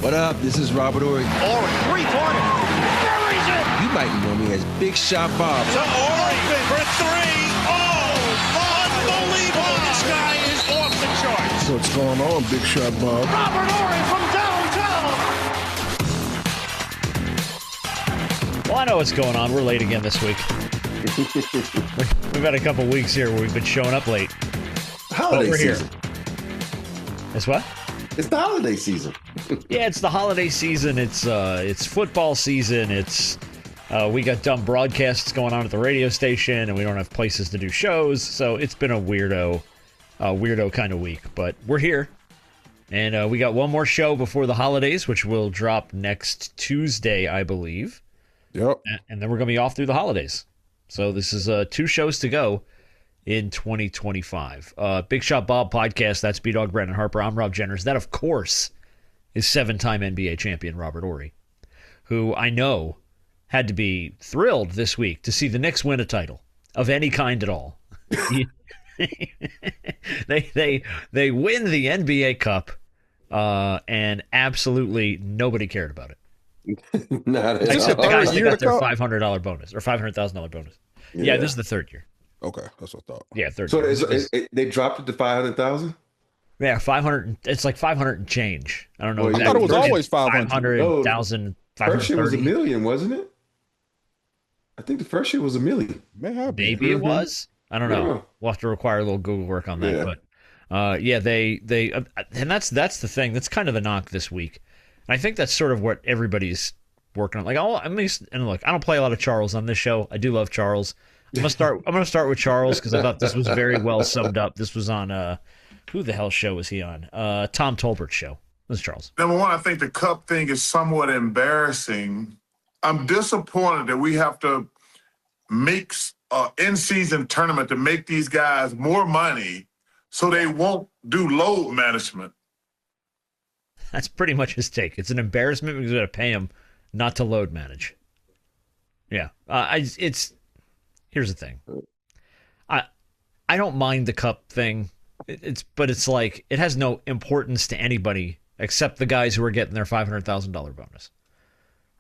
What up? This is Robert Horry. Horry, three-pointer. Buries it. You might know me as Big Shot Bob. To Horry for three. Oh, unbelievable. This guy is off the charts. What's going on, Big Shot Bob? Robert Horry from downtown. Well, I know what's going on. We're late again this week. We've had a couple weeks here where we've been showing up late. Holiday we're season. Here. It's what? It's the holiday season. Yeah, it's the holiday season. It's football season. It's we got dumb broadcasts going on at the radio station, and we don't have places to do shows. So it's been a weirdo kind of week. But we're here, and we got one more show before the holidays, which will drop next Tuesday, I believe. Yep. And then we're gonna be off through the holidays. So this is 2 shows to go in 2025. Big Shot Bob podcast. That's B-Dog Brandon Harper. I'm Rob Jenners. That, of course, is 7-time NBA champion Robert Horry, who I know had to be thrilled this week to see the Knicks win a title of any kind at all. They win the NBA Cup, and absolutely nobody cared about it. Not at Except all. the guys that got their $500 bonus or $500,000 bonus. Yeah, this is the third year. Okay, that's what I thought. Yeah, third So year. they dropped it to 500,000. Yeah, 500. It's like 500 and change. I don't know. Well, I thought it was always 500. 500,000. First year was $1 million, wasn't it? I think the first year was $1 million. Maybe it was. I don't know. Yeah. We'll have to require a little Google work on that. Yeah. But yeah, they and that's the thing. That's kind of the knock this week. And I think that's sort of what everybody's working on. Like, and look, I don't play a lot of Charles on this show. I do love Charles. I'm gonna start with Charles because I thought this was very well summed up. This was on who the hell show was he on? Tom Tolbert's show. This is Charles. Number one, I think the cup thing is somewhat embarrassing. I'm disappointed that we have to make an in-season tournament to make these guys more money so they won't do load management. That's pretty much his take. It's an embarrassment because we got to pay him not to load manage. Yeah, here's the thing. I don't mind the cup thing. But it's like it has no importance to anybody except the guys who are getting their $500,000 bonus.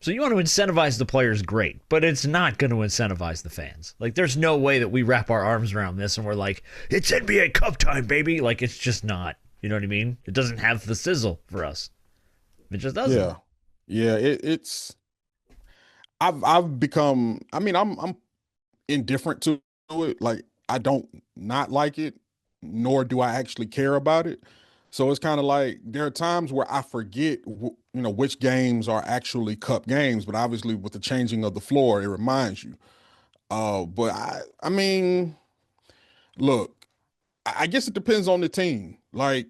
So you want to incentivize the players, great, but it's not going to incentivize the fans. Like, there's no way that we wrap our arms around this and we're like, it's NBA Cup time, baby. Like, it's just not. You know what I mean? It doesn't have the sizzle for us. It just doesn't. Yeah. It's. I've become. I mean, I'm indifferent to it. Like, I don't not like it, nor do I actually care about it. So it's kind of like there are times where I forget, which games are actually cup games. But obviously, with the changing of the floor, it reminds you. But I mean, look, I guess it depends on the team. Like,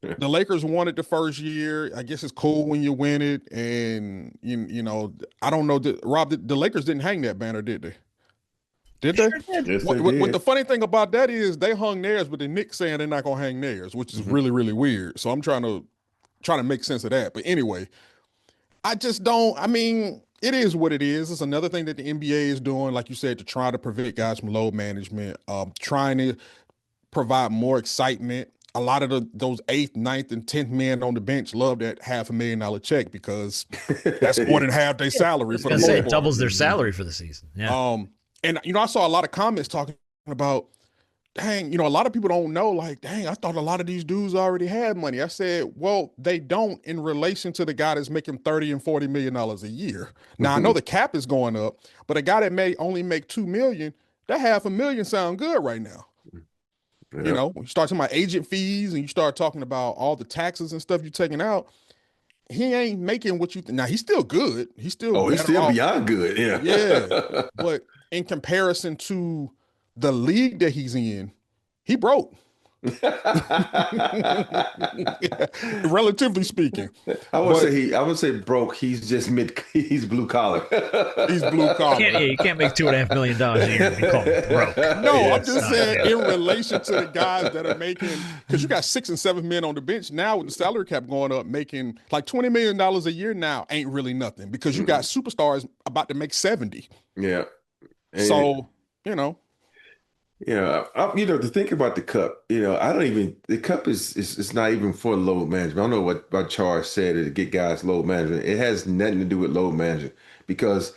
the Lakers won it the first year. I guess it's cool when you win it. And, I don't know. Rob, the Lakers didn't hang that banner, did they? Did they? Sure did. Yes, What the funny thing about that is they hung theirs, but the Knicks saying they're not going to hang theirs, which is really, really weird. So I'm trying to make sense of that. But anyway, I just don't. I mean, it is what it is. It's another thing that the NBA is doing, like you said, to try to prevent guys from load management, trying to provide more excitement. A lot of those 8th, 9th, and 10th men on the bench love that $500,000 check because that's more than half their salary for the most part. It doubles their salary for the season. Yeah. And, I saw a lot of comments talking about, dang, a lot of people don't know, like, dang, I thought a lot of these dudes already had money. I said, well, they don't in relation to the guy that's making $30 and $40 million a year. Now, I know the cap is going up, but a guy that may only make $2 million, that $500,000 sound good right now. Yeah. When you start talking about agent fees and you start talking about all the taxes and stuff you're taking out, he ain't making what you now he's still good. He's still beyond good. Yeah. Yeah. But in comparison to the league that he's in, he broke. Relatively speaking. I would say broke. He's just he's blue collar. He's blue collar. You can't make $2.5 million a year and be called broke. No, yeah, I'm just saying in relation to the guys that are making, because you got 6 and 7 men on the bench now with the salary cap going up, making like $20 million a year now ain't really nothing because you got superstars about to make 70. Yeah. So, To think about the cup, I don't even, the cup is not even for load management. I don't know what Charles said to get guys load management. It has nothing to do with load management because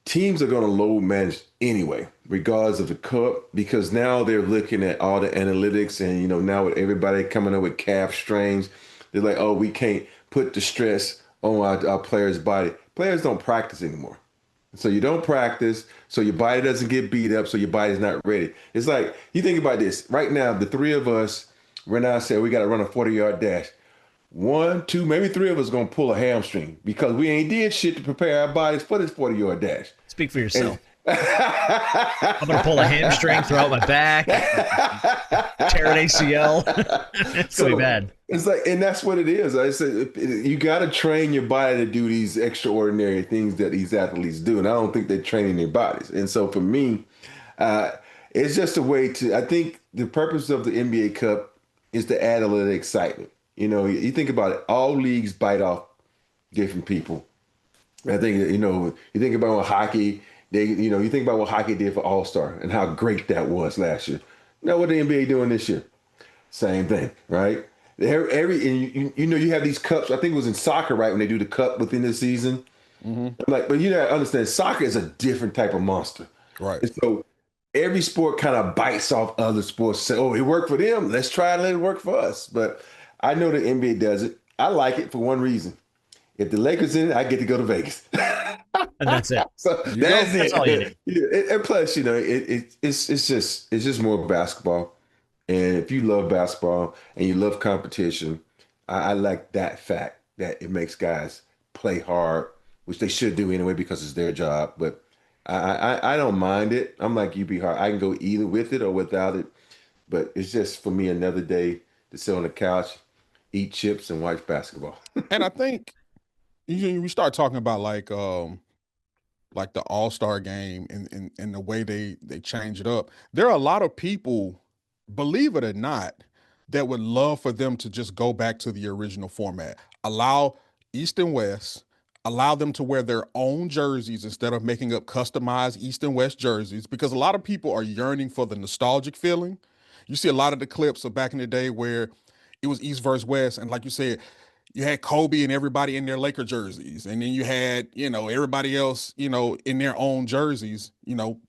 teams are going to load manage anyway, regardless of the cup, because now they're looking at all the analytics and, now with everybody coming up with calf strains, they're like, oh, we can't put the stress on our players' body. Players don't practice anymore. So you don't practice, so your body doesn't get beat up, so your body's not ready. It's like, you think about this. Right now, the three of us, Renee said we got to run a 40-yard dash. One, two, maybe three of us going to pull a hamstring because we ain't did shit to prepare our bodies for this 40-yard dash. Speak for yourself. I'm going to pull a hamstring, throw out my back, tear an ACL. It's going to be bad. It's like, and that's what it is. I said, you got to train your body to do these extraordinary things that these athletes do. And I don't think they're training their bodies. And so for me, it's just a way I think the purpose of the NBA Cup is to add a little excitement. You think about it, all leagues bite off different people. I think, you think about what hockey, you think about what hockey did for All-Star and how great that was last year. Now what the NBA doing this year? Same thing, right? You have these cups. I think it was in soccer, right, when they do the cup within the season. Mm-hmm. But understand, soccer is a different type of monster. Right. And so every sport kind of bites off other sports. Say, oh, it worked for them. Let's try and let it work for us. But I know the NBA does it. I like it for one reason. If the Lakers in it, I get to go to Vegas. And that's it. So that's all you need. And plus, it's just more basketball. And if you love basketball and you love competition, I like that fact that it makes guys play hard, which they should do anyway because it's their job. But I don't mind it. I'm like, you be hard. I can go either with it or without it. But it's just for me another day to sit on the couch, eat chips, and watch basketball. And I think we start talking about like the All-Star game and the way they change it up. There are a lot of people, believe it or not, that would love for them to just go back to the original format. Allow East and West, allow them to wear their own jerseys instead of making up customized East and West jerseys, because a lot of people are yearning for the nostalgic feeling. You see a lot of the clips of back in the day where it was East versus West, and like you said, you had Kobe and everybody in their Laker jerseys, and then you had, everybody else, in their own jerseys,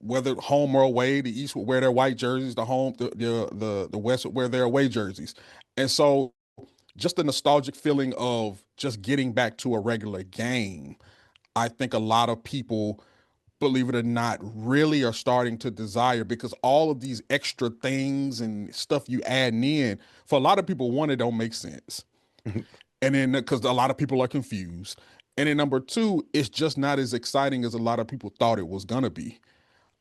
whether home or away. The East would wear their white jerseys, the West would wear their away jerseys. And so just the nostalgic feeling of just getting back to a regular game, I think a lot of people, believe it or not, really are starting to desire, because all of these extra things and stuff you add in, for a lot of people, one, it don't make sense. And then because a lot of people are confused. And then number two, it's just not as exciting as a lot of people thought it was going to be.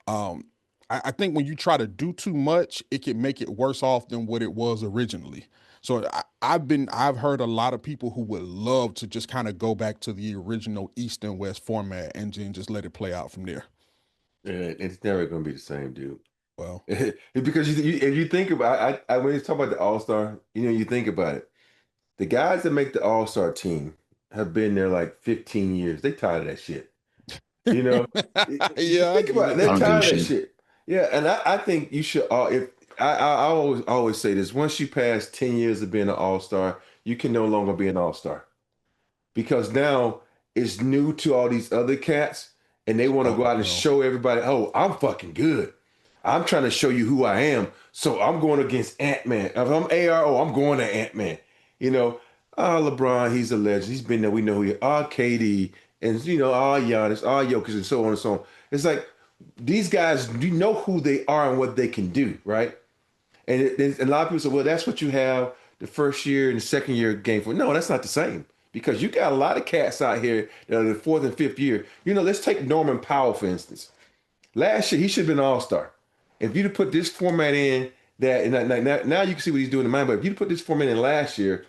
I think when you try to do too much, it can make it worse off than what it was originally. So I've heard a lot of people who would love to just kind of go back to the original East and West format and then just let it play out from there. Yeah, it's never going to be the same, dude. Well, because if you think about, when you talk about the All-Star, you think about it. The guys that make the All-Star team have been there like 15 years. They tired of that shit. Yeah. Think about it. They're tired of that shit. Yeah, and I think you should. I always say this: once you pass 10 years of being an All-Star, you can no longer be an All-Star, because now it's new to all these other cats, and they want to go out and show everybody, "Oh, I'm fucking good. I'm trying to show you who I am." So I'm going against Ant-Man. If I'm ARO, I'm going to Ant-Man. LeBron, he's a legend. He's been there. We know who he is. KD, and Giannis, Jokic, and so on and so on. It's like these guys, you know who they are and what they can do, right? And a lot of people say, well, that's what you have the first year and the second year game for. No, that's not the same, because you got a lot of cats out here that are the fourth and fifth year. Let's take Norman Powell, for instance. Last year, he should have been an All-Star. If you'd have put this format in, now you can see what he's doing in mind. But if you put this format in last year,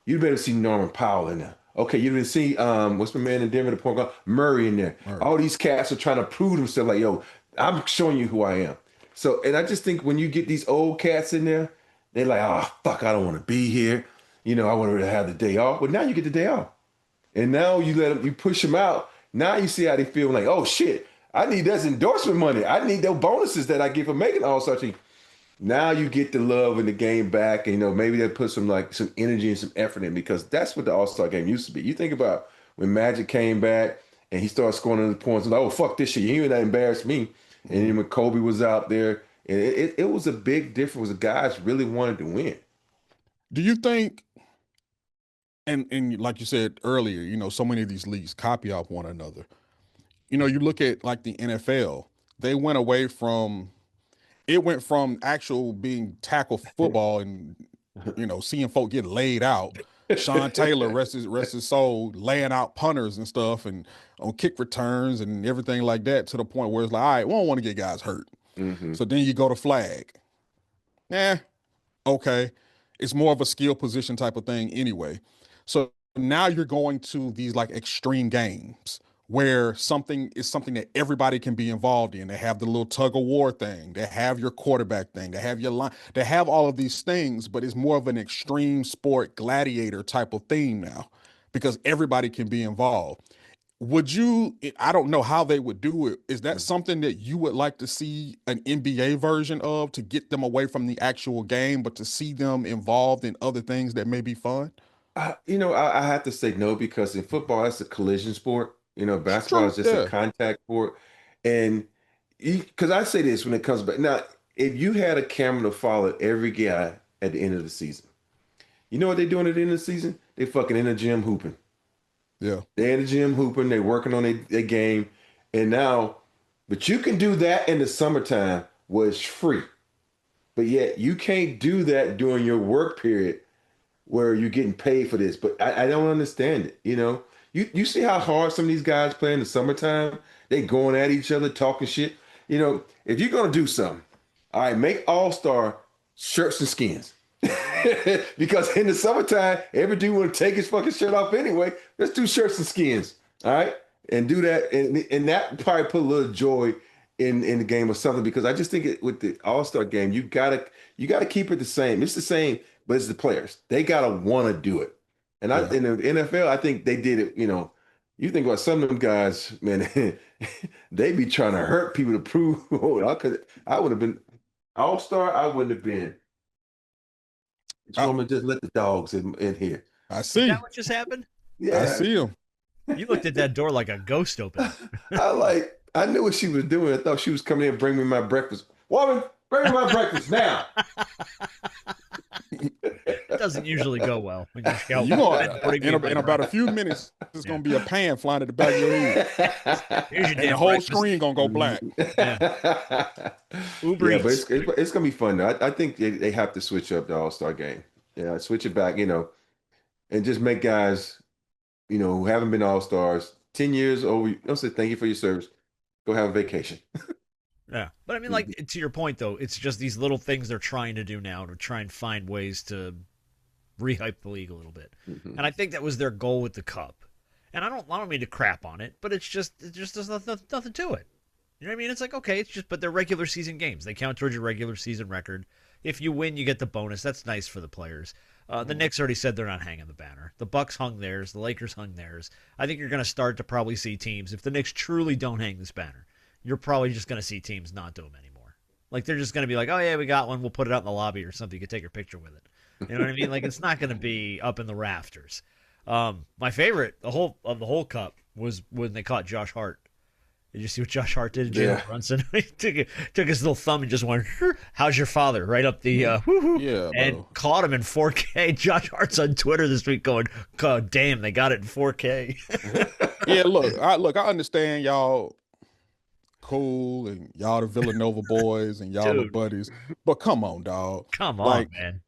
you'd better see Norman Powell in there. Okay, you'd better see what's my man in Denver, the point guard, Murray in there. Murray. All these cats are trying to prove themselves, like, yo, I'm showing you who I am. So, and I just think when you get these old cats in there, they're like, oh fuck, I don't want to be here. I want to have the day off. But now you get the day off, and now you push them out. Now you see how they feel, like, oh shit, I need that's endorsement money. I need those bonuses that I get for making All-Star team. Now you get the love in the game back, and maybe they put some energy and some effort in because that's what the All-Star game used to be. You think about when Magic came back and he started scoring the points, like, oh fuck this shit, you ain't that embarrassed me. And then when Kobe was out there, and it was a big difference. The guys really wanted to win. Do you think? And like you said earlier, so many of these leagues copy off one another. You look at like the NFL, they went away from. It went from actual being tackle football and, seeing folk get laid out. Sean Taylor, rest his soul, laying out punters and stuff and on kick returns and everything like that to the point where it's like, all right, we don't want to get guys hurt. Mm-hmm. So then you go to flag. Okay. It's more of a skill position type of thing anyway. So now you're going to these like extreme games where something that everybody can be involved in. They have the little tug of war thing. They have your quarterback thing. They have your line. They have all of these things, but it's more of an extreme sport gladiator type of theme now because everybody can be involved. I don't know how they would do it. Is that something that you would like to see an NBA version of to get them away from the actual game, but to see them involved in other things that may be fun? I have to say no because in football, that's a collision sport. Basketball is just a contact sport. And because I say this when it comes back. Now, if you had a camera to follow every guy at the end of the season, you know what they're doing at the end of the season? They fucking in the gym hooping. Yeah. They're in the gym hooping. They're working on their game. But you can do that in the summertime where it's free. But yet you can't do that during your work period where you're getting paid for this. But I don't understand it, You see how hard some of these guys play in the summertime? They going at each other, talking shit. If you're going to do something, all right, make All-Star shirts and skins. Because in the summertime, every dude want to take his fucking shirt off anyway. Let's do shirts and skins, all right? And do that. And that probably put a little joy in the game or something because I just think with the All-Star game, you gotta keep it the same. It's the same, but it's the players. They got to want to do it. And in the NFL, I think they did it, you think about some of them guys, man, they be trying to hurt people to prove, I would have been All-Star, I wouldn't have been. I'm just let the dogs in here. I see. Is that what just happened? Yeah. I see him. You looked at that door like a ghost opened. I knew what she was doing. I thought she was coming in and bring me my breakfast. Woman, bring me my breakfast now. It doesn't usually go well when you shout. In about a few minutes, there's going to be a pan flying at the back of your head. Here's your And the whole screen going to go black. Uber But Eats. it's going to be fun, though. I think they have to switch up the All-Star game. Yeah, switch it back, and just make guys, who haven't been All-Stars 10 years over. Don't say thank you for your service. Go have a vacation. Yeah. But I mean, like, to your point, though, it's just these little things they're trying to do now to try and find ways to rehype the league a little bit. Mm-hmm. And I think that was their goal with the Cup. And I don't mean to crap on it, but it just there's nothing to it. You know what I mean? It's like, okay, but they're regular season games. They count towards your regular season record. If you win, you get the bonus. That's nice for the players. The Knicks already said they're not hanging the banner. The Bucks hung theirs. The Lakers hung theirs. I think you're going to start to probably see teams, if the Knicks truly don't hang this banner, you're probably just going to see teams not do them anymore. Like, they're just going to be like, oh, yeah, we got one. We'll put it out in the lobby or something. You can take your picture with it. You know what I mean? Like, it's not going to be up in the rafters. My favorite the whole Cup was when they caught Josh Hart. Did you see what Josh Hart did to Jalen Brunson? He took his little thumb and just went, how's your father? Right up the and caught him in 4K. Josh Hart's on Twitter this week going, God damn, they got it in 4K. Yeah, look, I understand y'all cool and y'all the Villanova boys and y'all the buddies. But come on, dog. Come on, man.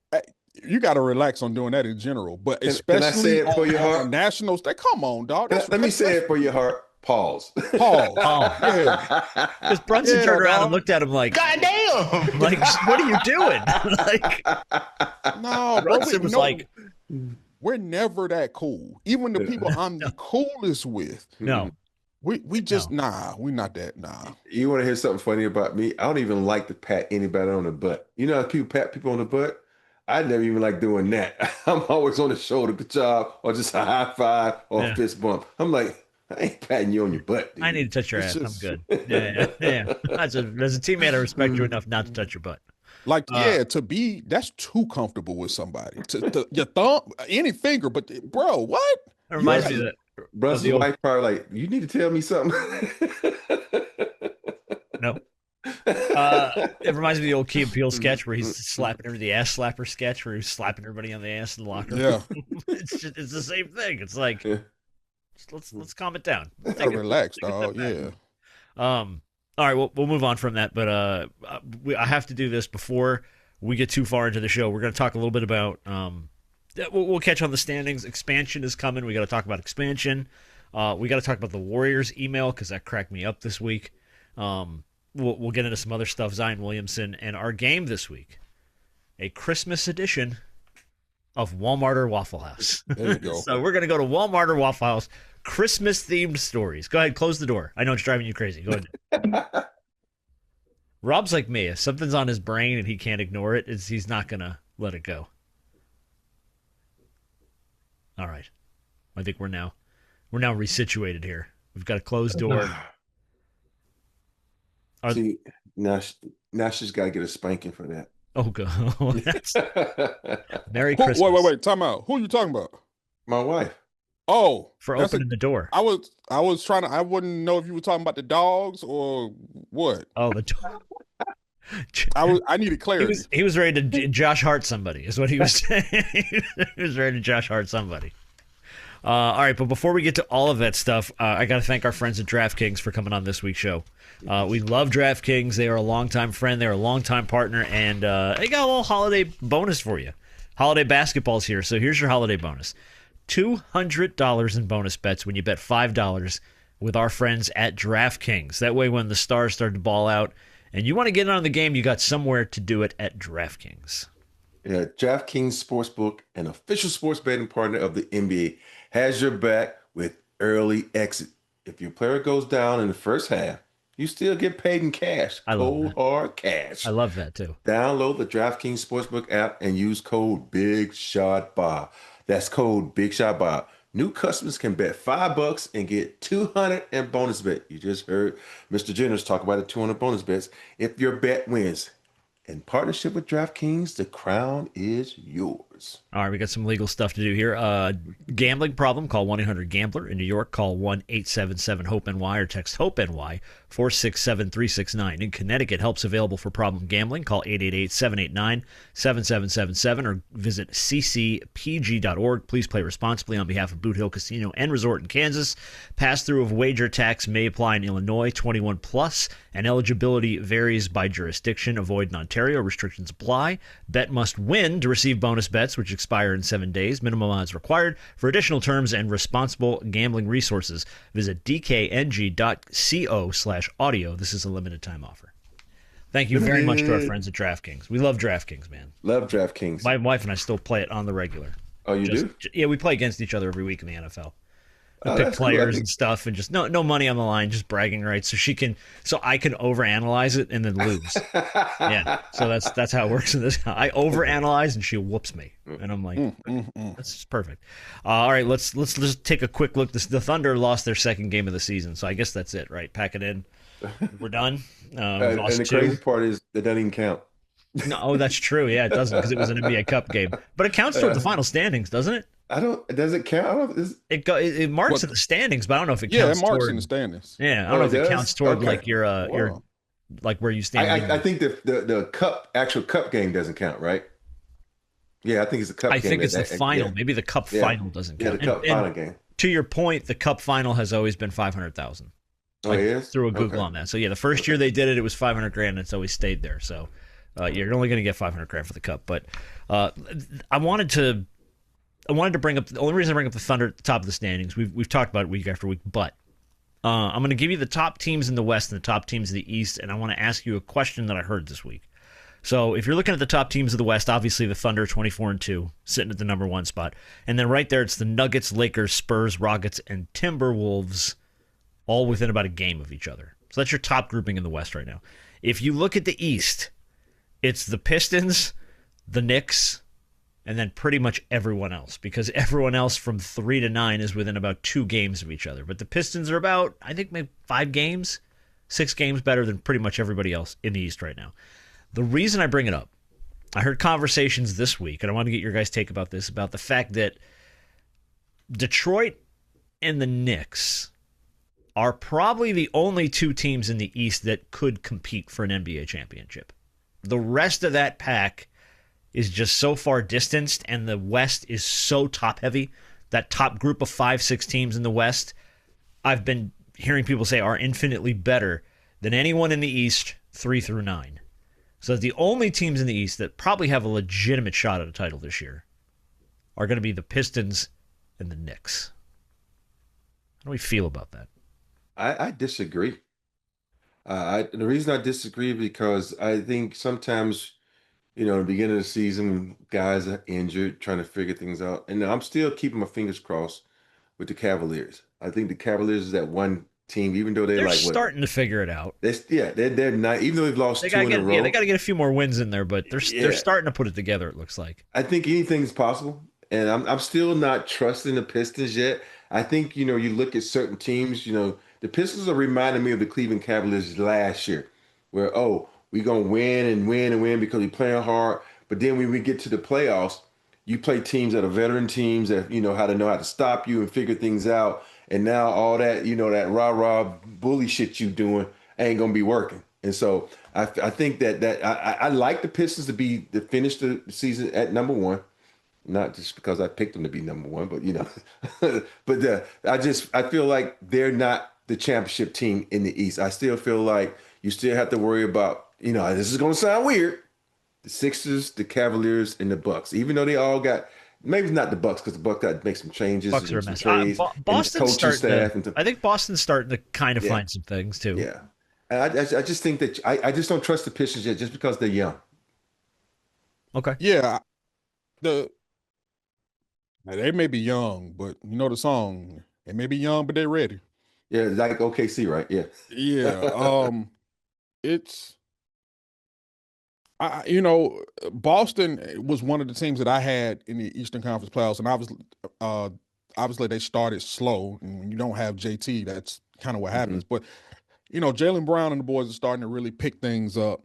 You got to relax on doing that in general. But especially can I say it for your heart? National state. Come on, dog. Let me say it for your heart. Pause. Yeah. Because Brunson turned around and looked at him like, God damn! Like, what are you doing? Like, no, Brunson was like, we're never that cool. Even the people I'm the coolest with. No. We just, we're not that, You want to hear something funny about me? I don't even like to pat anybody on the butt. You know how people pat people on the butt? I never even like doing that. I'm always on the shoulder, good job, or just a high five or a fist bump. I'm like, I ain't patting you on your butt, dude. I need to touch your It's ass. just- I'm good. Yeah. As a teammate, I respect you enough not to touch your butt. Like, that's too comfortable with somebody. To your thumb, any finger, but bro, what? It reminds me of the Brussels old- wife probably like, you need to tell me something. no. It reminds me of the old Key and Peele sketch where he's slapping her, the ass slapper sketch where he's slapping everybody on the ass in the locker room. Yeah. It's the same thing. It's like, just let's calm it down. Relax, dog. Yeah. All right, we'll move on from that, but I have to do this before we get too far into the show. We're going to talk a little bit about we'll catch on the standings. Expansion is coming. We got to talk about expansion. We got to talk about the Warriors email because that cracked me up this week. We'll get into some other stuff, Zion Williamson, and our game this week, a Christmas edition of Walmart or Waffle House. There you go. So we're going to go to Walmart or Waffle House, Christmas-themed stories. Go ahead, close the door. I know it's driving you crazy. Go ahead. Rob's like me. If something's on his brain and he can't ignore it, he's not going to let it go. All right. I think we're now resituated here. We've got a closed door. See, now she's got to get a spanking for that. Oh, God. That's Merry Wait, Christmas. wait. Time out. Who are you talking about? My wife. Oh, For opening the door. I was trying to. I wouldn't know if you were talking about the dogs or what. Oh, the door. I needed clarity. He was ready to Josh Hart somebody, is what he was saying. He was ready to Josh Hart somebody. All right, but before we get to all of that stuff, I got to thank our friends at DraftKings for coming on this week's show. We love DraftKings. They are a longtime friend. They're a longtime partner, and they got a little holiday bonus for you. Holiday basketball's here, so here's your holiday bonus. $200 in bonus bets when you bet $5 with our friends at DraftKings. That way, when the stars start to ball out and you want to get on the game, you got somewhere to do it at DraftKings. Yeah, DraftKings Sportsbook, an official sports betting partner of the NBA, has your back with early exit. If your player goes down in the first half, you still get paid in cash. Cold, hard cash. I love that, too. Download the DraftKings Sportsbook app and use code BIGSHOTBOB. That's code BIGSHOTBOB. New customers can bet $5 and get $200 in bonus bet. You just heard Mr. Jenners talk about the 200 bonus bets. If your bet wins, in partnership with DraftKings, the crown is yours. All right, we got some legal stuff to do here. Gambling problem, call 1-800-GAMBLER. In New York, call 1-877-HOPE-NY or text HOPE-NY 467-369. In Connecticut, help's available for problem gambling. Call 888-789-7777 or visit ccpg.org. Please play responsibly on behalf of Boot Hill Casino and Resort in Kansas. Pass-through of wager tax may apply in Illinois, 21 plus, and eligibility varies by jurisdiction. Avoid in Ontario. Restrictions apply. Bet must win to receive bonus bets, which expire in 7 days. Minimum odds required. For additional terms and responsible gambling resources, visit dkng.co/audio. This is a limited time offer. Thank you very much to our friends at DraftKings. We love DraftKings, man. Love DraftKings. My wife and I still play it on the regular. Oh, you do? Yeah, we play against each other every week in the NFL. We Oh, pick that's cool. players and stuff, and just no money on the line, just bragging rights, so I can overanalyze it and then lose. Yeah, so that's how it works in this. I overanalyze and she whoops me, and I'm like, that's just perfect. All right, let's just take a quick look. The Thunder lost their second game of the season, so I guess that's it, right? Pack it in. We're done. And Lost the two. crazy part is it doesn't even count. No, oh, that's true. Yeah, it doesn't because it was an NBA Cup game, but it counts toward the final standings, doesn't it? Does it count? I don't know. It marks in the standings, but I don't know if it counts. Yeah, it marks toward, in the standings. Yeah, I don't know if it does? counts toward Okay. like your like where you stand. I think the actual cup game doesn't count, right? Yeah, I think it's the cup I game. think it's the final. Yeah. Maybe the cup final doesn't Yeah, count. the cup And final game. to your point, the cup final has always been 500,000. Oh, yes? Threw a Google Okay. on that. So yeah, the first year they did it, it was 500 grand. And it's always stayed there. So you're only going to get 500 grand for the cup. But I wanted to bring up the only reason I bring up the Thunder at the top of the standings. We've talked about it week after week, but I'm going to give you the top teams in the West and the top teams in the East, and I want to ask you a question that I heard this week. So if you're looking at the top teams of the West, obviously the Thunder 24-2, sitting at the number one spot, and then right there it's the Nuggets, Lakers, Spurs, Rockets, and Timberwolves, all within about a game of each other. So that's your top grouping in the West right now. If you look at the East, it's the Pistons, the Knicks, and then pretty much everyone else, because everyone else from 3 to 9 is within about 2 games of each other. But the Pistons are about, I think, maybe 5 games, 6 games better than pretty much everybody else in the East right now. The reason I bring it up, I heard conversations this week, and I want to get your guys' take about this, about the fact that Detroit and the Knicks are probably the only 2 teams in the East that could compete for an NBA championship. The rest of that pack is just so far distanced, and the West is so top-heavy. That top group of 5-6 teams in the West, I've been hearing people say are infinitely better than anyone in the East 3 through 9. So the only teams in the East that probably have a legitimate shot at a title this year are going to be the Pistons and the Knicks. How do we feel about that? I disagree. The reason I disagree is because I think sometimes, in the beginning of the season, guys are injured, trying to figure things out. And I'm still keeping my fingers crossed with the Cavaliers. I think the Cavaliers is that one team, even though They're like starting to figure it out. They're not, even though they've lost 2 in a row. Yeah, they got to get a few more wins in there, but they're starting to put it together, it looks like. I think anything's possible. And I'm still not trusting the Pistons yet. I think, you look at certain teams, the Pistons are reminding me of the Cleveland Cavaliers last year, where, we're going to win and win and win because we're playing hard. But then when we get to the playoffs, you play teams that are veteran teams that, know how to stop you and figure things out. And now all that, that rah-rah bully shit you doing ain't going to be working. And so I think that I like the Pistons to finish the season at number 1. Not just because I picked them to be number 1, but, but I feel like they're not the championship team in the East. I still feel like you still have to worry about, this is going to sound weird, the Sixers, the Cavaliers, and the Bucks. Even though they all got, maybe not the Bucks, because the Bucks got to make some changes. Bucks are a some mess. trades, Boston's I think Boston's starting to kind of find some things, too. Yeah. And I just think that I just don't trust the Pistons yet just because they're young. Okay. Yeah. They may be young, but the song, they may be young, but they're ready. Yeah, like OKC, right? Yeah. Yeah. Boston was one of the teams that I had in the Eastern Conference playoffs, and obviously they started slow, and when you don't have JT, that's kind of what happens. But Jaylen Brown and the boys are starting to really pick things up.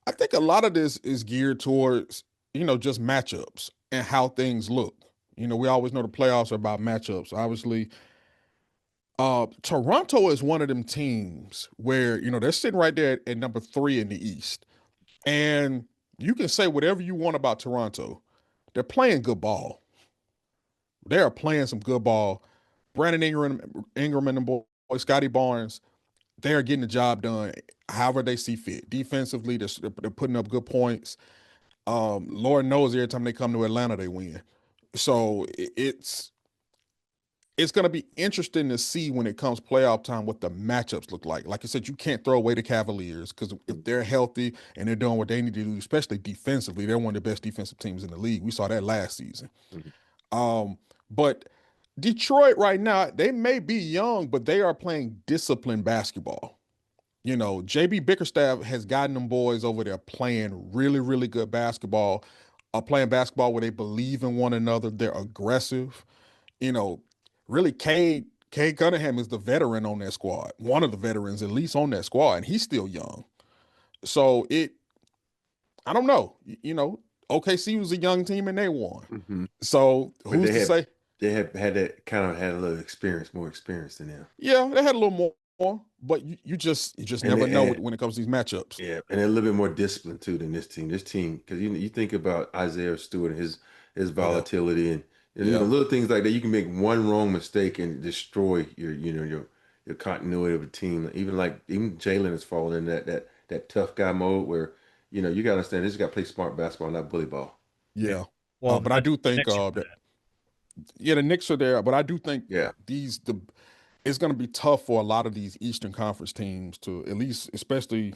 I think a lot of this is geared towards just matchups and how things look. We always know the playoffs are about matchups. Obviously, Toronto is one of them teams where, they're sitting right there at number 3 in the East. And you can say whatever you want about Toronto. They're playing good ball. They are playing some good ball. Brandon Ingram and the boy, Scotty Barnes, they are getting the job done however they see fit. Defensively, they're putting up good points. Lord knows every time they come to Atlanta, they win. So it's going to be interesting to see when it comes playoff time what the matchups look like. Like I said, you can't throw away the Cavaliers because if they're healthy and they're doing what they need to do, especially defensively, they're one of the best defensive teams in the league. We saw that last season. But Detroit right now, they may be young, but they are playing disciplined basketball. JB Bickerstaff has gotten them boys over there playing really, really good basketball. Playing basketball where they believe in one another. They're aggressive. Really, Cade Cunningham is the veteran on that squad. One of the veterans, at least, on that squad, and he's still young. So I don't know. OKC was a young team and they won. So who's to say? They had a little experience, more experience than them. Yeah, they had a little more, but you just never know when it comes to these matchups. Yeah, and a little bit more discipline too than this team. This team, because you think about Isaiah Stewart and his volatility and little things like that. You can make one wrong mistake and destroy your continuity of a team. Even Jaylen has fallen in that tough guy mode where you got to understand this got to play smart basketball, not bully ball. Yeah, well, but I do think the Knicks are there, but I do think it's going to be tough for a lot of these Eastern Conference teams to at least, especially,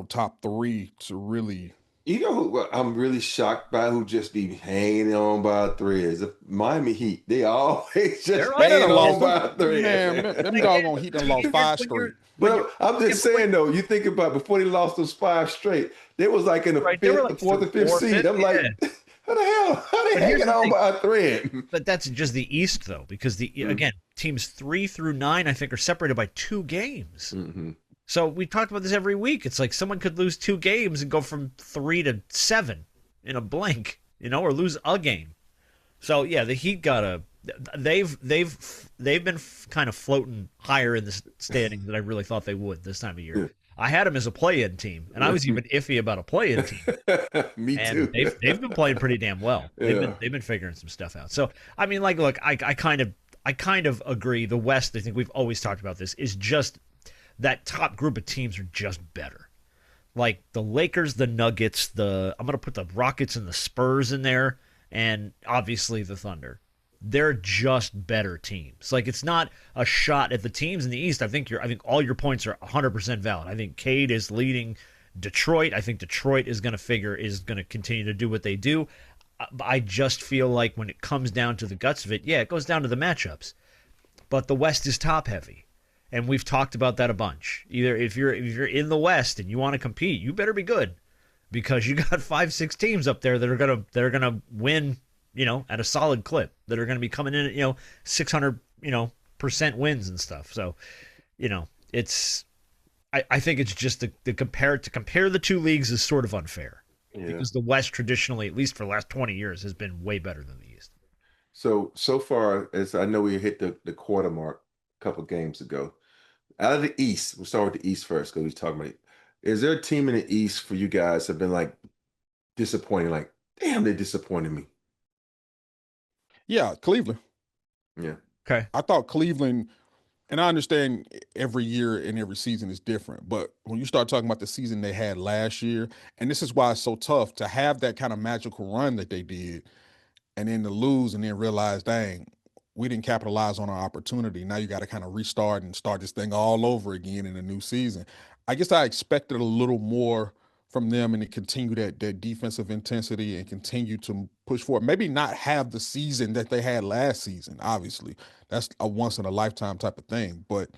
top 3 to really. Who I'm really shocked by who just be hanging on by a thread is the Miami Heat. They always just hanging on by a thread. Man, them doggone Heat done lost 5 straight. But I'm just saying, though, you think about before they lost those 5 straight, they was like in the 4th or 5th seed. I'm like, How the hell? How they But here's hanging the on thing. by a thread? But that's just the East, though, because again, teams 3 through 9, I think, are separated by 2 games. Mm-hmm. So we talked about this every week. It's like someone could lose 2 games and go from 3 to 7 in a blink, or lose a game. So yeah, the Heat they've been kind of floating higher in the standings than I really thought they would this time of year. I had them as a play-in team, and I was even iffy about a play-in team. Me And too. they've been playing pretty damn well. Yeah. They've been figuring some stuff out. So I mean, like, look, I kind of agree. The West, I think we've always talked about this, is just that top group of teams are just better. Like the Lakers, the Nuggets, I'm gonna put the Rockets and the Spurs in there, and obviously the Thunder. They're just better teams. Like, it's not a shot at the teams in the East. I think all your points are 100% valid. I think Cade is leading Detroit. I think Detroit is going to continue to do what they do. I just feel like when it comes down to the guts of it, yeah, it goes down to the matchups. But the West is top heavy, and we've talked about that a bunch. Either if you're in the West and you want to compete, you better be good, because you got 5-6 teams up there that are gonna win, at a solid clip, that are going to be coming in at 600 percent wins and stuff. So it's I think it's just to compare the 2 leagues is sort of unfair, because the West traditionally, at least for the last 20 years, has been way better than the East. So far, as I know, we hit the quarter mark a couple games ago. Out of the East, we'll start with the East first, because we're talking about it. Is there a team in the East for you guys have been like disappointing? Like, damn, they disappointed me. Yeah, Cleveland. Yeah. Okay. I thought Cleveland, and I understand every year and every season is different, but when you start talking about the season they had last year, and this is why it's so tough to have that kind of magical run that they did, and then to lose and then realize, dang, we didn't capitalize on our opportunity. Now you got to kind of restart and start this thing all over again in a new season. I guess I expected a little more from them, and to continue that defensive intensity and continue to push forward. Maybe not have the season that they had last season. Obviously, that's a once in a lifetime type of thing. But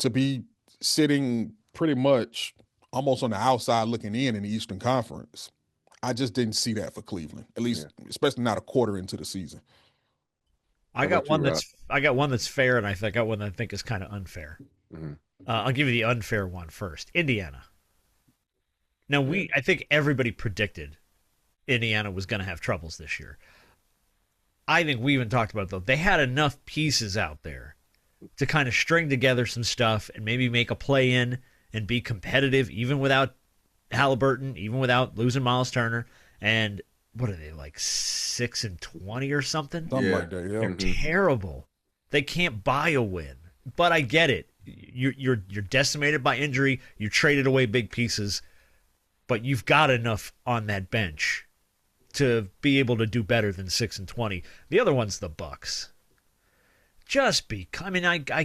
to be sitting pretty much almost on the outside looking in the Eastern Conference, I just didn't see that for Cleveland. At least, especially not a quarter into the season. I got one that's fair, and I got one that I think is kind of unfair. Mm-hmm. I'll give you the unfair one first. Indiana. Now, I think everybody predicted Indiana was going to have troubles this year. I think we even talked about, though, they had enough pieces out there to kind of string together some stuff and maybe make a play in and be competitive, even without Halliburton, even without losing Miles Turner. And what are they, like 6-20 or something? Something like that, yeah. They're terrible. They can't buy a win. But I get it. You're decimated by injury. You traded away big pieces. But you've got enough on that bench to be able to do better than 6-20. The other one's the Bucks. I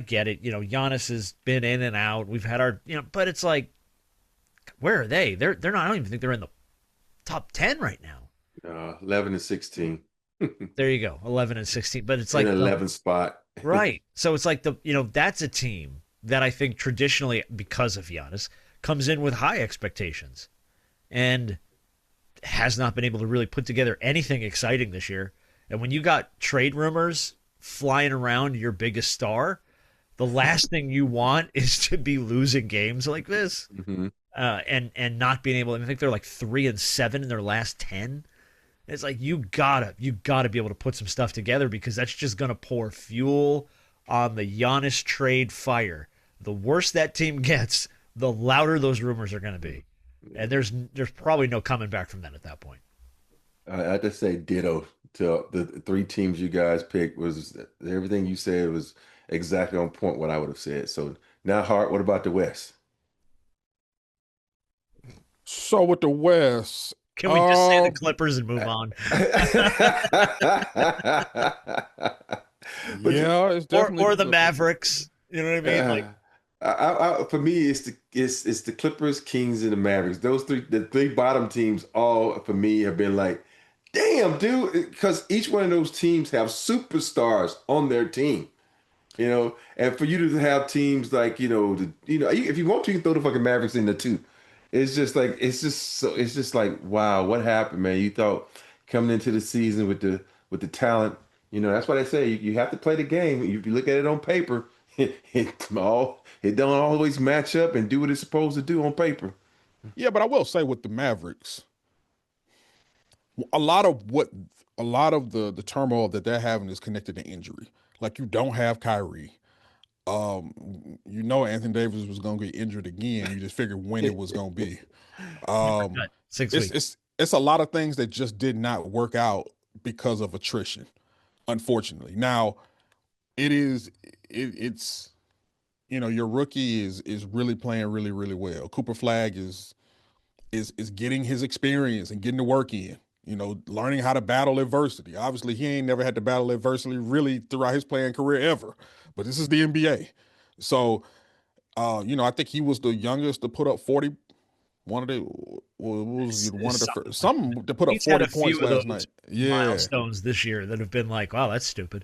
get it. Giannis has been in and out. We've had our, but it's like, where are they? They're not. I don't even think they're in the top 10 right now. 11-16. There you go, 11-16. But it's like in 11th spot. Right. So it's like that's a team that I think traditionally, because of Giannis, comes in with high expectations, and has not been able to really put together anything exciting this year. And when you got trade rumors flying around your biggest star, the last thing you want is to be losing games like this, and not being able. I think they're like 3-7 in their last 10. It's like you gotta be able to put some stuff together, because that's just gonna pour fuel on the Giannis trade fire. The worse that team gets, the louder those rumors are gonna be. And there's probably no coming back from that at that point. I just say ditto to the 3 teams you guys picked. Was everything you said was exactly on point what I would have said. So now, Hart, what about the West? So with the West, can we just say the Clippers and move on? Yeah, it's definitely or the Mavericks. You know what I mean? Like, for me, it's the Clippers, Kings, and the Mavericks. The 3 bottom teams, all for me have been like, damn, dude, because each one of those teams have superstars on their team, and for you to have teams like, if you want to, you can throw the fucking Mavericks in there too. It's just like, wow, what happened, man? You thought coming into the season with the talent. That's why they say you have to play the game. If you look at it on paper, it don't always match up and do what it's supposed to do on paper. Yeah, but I will say with the Mavericks, a lot of the turmoil that they're having is connected to injury. Like you don't have Kyrie. Anthony Davis was going to get injured again. You just figured when it was going to be. 6 weeks. It's a lot of things that just did not work out because of attrition, unfortunately. Now, it's your rookie is really playing really, really well. Cooper Flag is getting his experience and getting the work in. Learning how to battle adversity. Obviously, he ain't never had to battle adversity really throughout his playing career ever. But this is the NBA. So, I think he was the youngest to put up 40. One of the first, some to put up 40 points last night. Yeah, milestones this year that have been like, wow, that's stupid.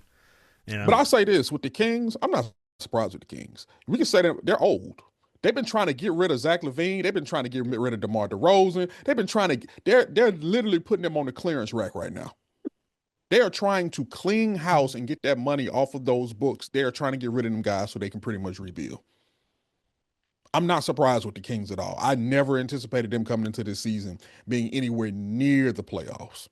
But I'll say this with the Kings, I'm not surprised with the Kings. We can say that they're old. They've been trying to get rid of Zach LaVine. They've been trying to get rid of DeMar DeRozan. They've been trying to. They're literally putting them on the clearance rack right now. They are trying to clean house and get that money off of those books. They are trying to get rid of them guys so they can pretty much rebuild. I'm not surprised with the Kings at all. I never anticipated them coming into this season being anywhere near the playoffs.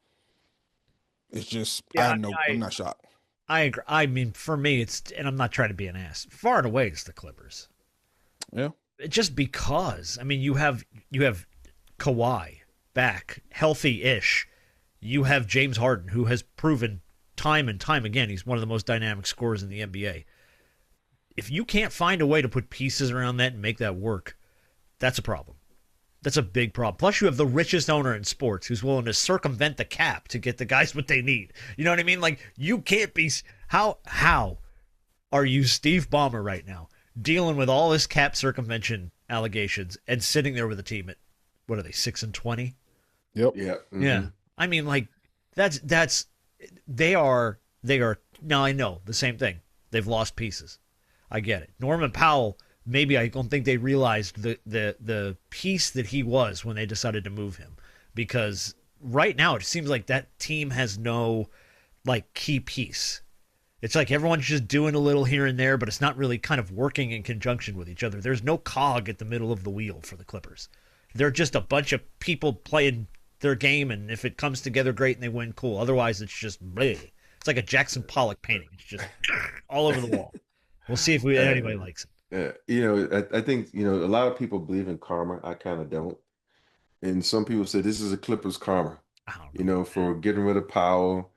It's just, I'm not shocked. I agree. I mean, for me, and I'm not trying to be an ass, far and away it's the Clippers. Yeah. Just because. I mean, you have Kawhi back, healthy-ish. You have James Harden, who has proven time and time again he's one of the most dynamic scorers in the NBA. If you can't find a way to put pieces around that and make that work, that's a problem. That's a big problem. Plus, you have the richest owner in sports who's willing to circumvent the cap to get the guys what they need. You know what I mean? Like, you can't be... How are you Steve Ballmer right now dealing with all this cap circumvention allegations and sitting there with a team at, what are they, 6-20? Yep. Yeah. Mm-hmm. Yeah. I mean, like, they are, now I know the same thing. They've lost pieces. I get it. Norman Powell, maybe I don't think they realized the piece that he was when they decided to move him. Because right now it seems like that team has no, like, key piece. It's like everyone's just doing a little here and there, but it's not really kind of working in conjunction with each other. There's no cog at the middle of the wheel for the Clippers. They're just a bunch of people playing their game, and if it comes together, great, and they win, cool. Otherwise, it's just bleh. It's like a Jackson Pollock painting. It's just all over the wall. We'll see if anybody likes it. I think, a lot of people believe in karma. I kind of don't. And some people say this is a Clippers karma, for getting rid of Powell,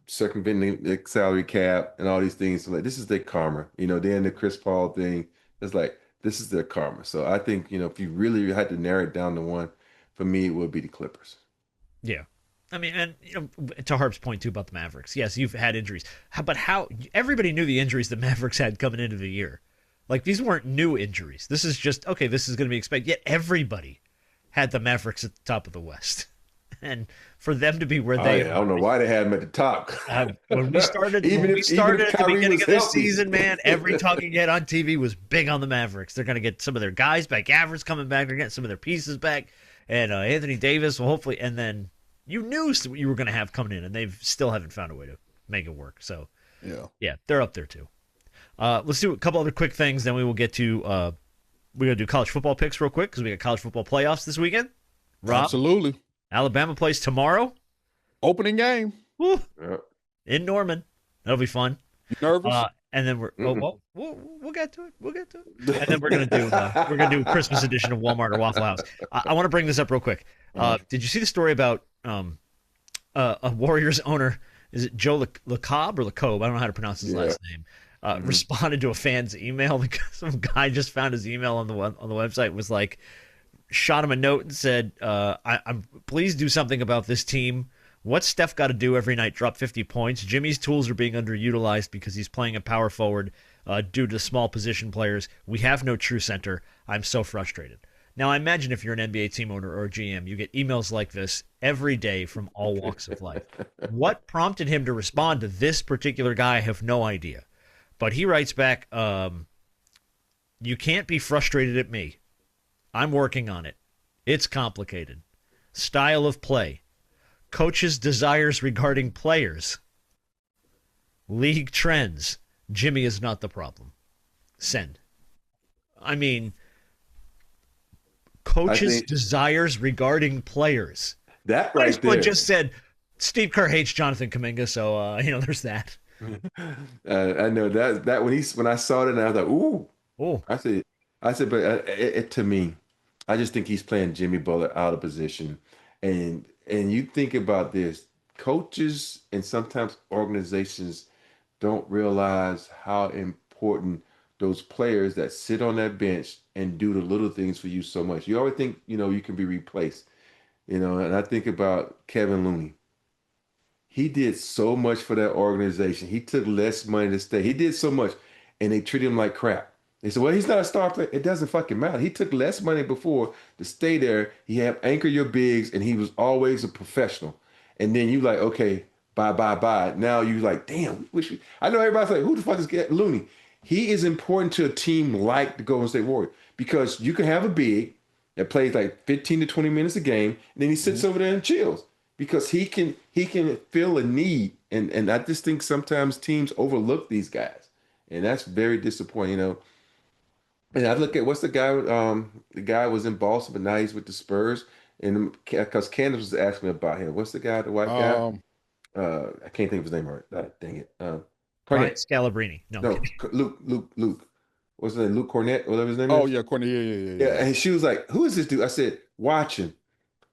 circumventing the salary cap and all these things. So, like, this is their karma. Then the Chris Paul thing, it's like, this is their karma. So I think, if you really had to narrow it down to one, for me, it would be the Clippers. Yeah. I mean, and to Harp's point too about the Mavericks, yes, you've had injuries, but how everybody knew the injuries the Mavericks had coming into the year. Like, these weren't new injuries. This is just, okay, this is going to be expected. Yet everybody had the Mavericks at the top of the West. And for them to be where they are. I don't know why they had them at the top. When we started, at the beginning of this season, man, every talking head on TV was big on the Mavericks. They're going to get some of their guys back. Avers coming back. They're getting some of their pieces back. And Anthony Davis will hopefully, and then you knew what you were going to have coming in, and they still haven't found a way to make it work. So, yeah, they're up there too. Let's do a couple other quick things, then we will get to we're going to do college football picks real quick because we got college football playoffs this weekend. Rob, absolutely. Alabama plays tomorrow. Opening game. Woo. In Norman. That'll be fun. You nervous? And then we'll get to it. We'll get to it. And then we're gonna do a Christmas edition of Walmart or Waffle House. I want to bring this up real quick. Did you see the story about a Warriors owner? Is it Joe LeCobb or LeCobe? I don't know how to pronounce his last name. Responded to a fan's email because some guy just found his email on the website. Was like, shot him a note and said, I'm please do something about this team. What's Steph got to do every night? Drop 50 points. Jimmy's tools are being underutilized because he's playing a power forward due to small position players. We have no true center. I'm so frustrated. Now, I imagine if you're an NBA team owner or a GM, you get emails like this every day from all walks of life. What prompted him to respond to this particular guy, I have no idea. But he writes back, you can't be frustrated at me. I'm working on it. It's complicated. Style of play. Coaches' desires regarding players. League trends. Jimmy is not the problem. Send. I mean, coaches' desires regarding players. That right Someone there. just said Steve Kerr hates Jonathan Kuminga, so there's that. I know that when I saw it, and I was like, ooh. Oh, I said, but to me, I just think he's playing Jimmy Butler out of position, and you think about this, coaches and sometimes organizations don't realize how important those players that sit on that bench and do the little things for you so much. You always think, you can be replaced, and I think about Kevin Looney. He did so much for that organization. He took less money to stay. He did so much, and they treated him like crap. They said, well, he's not a star player. It doesn't fucking matter. He took less money before to stay there. He had anchor your bigs, and he was always a professional. And then you like, okay, bye, bye, bye. Now you like, damn, I know everybody's like, who the fuck is Looney? He is important to a team like the Golden State Warriors because you can have a big that plays like 15 to 20 minutes a game, and then he sits over there and chills because he can feel a need. And I just think sometimes teams overlook these guys. And that's very disappointing, And I look at what's the guy was in Boston, but now he's with the Spurs. And because Candace was asking me about him, what's the guy, the white guy? I can't think of his name right. Dang it. Brian Cornette. Scalabrine. No, Luke. What's his name? Luke Cornette, whatever his name Oh is. yeah, Cornette. Yeah. Yeah, and she was like, "Who is this dude?" I said, "Watch him.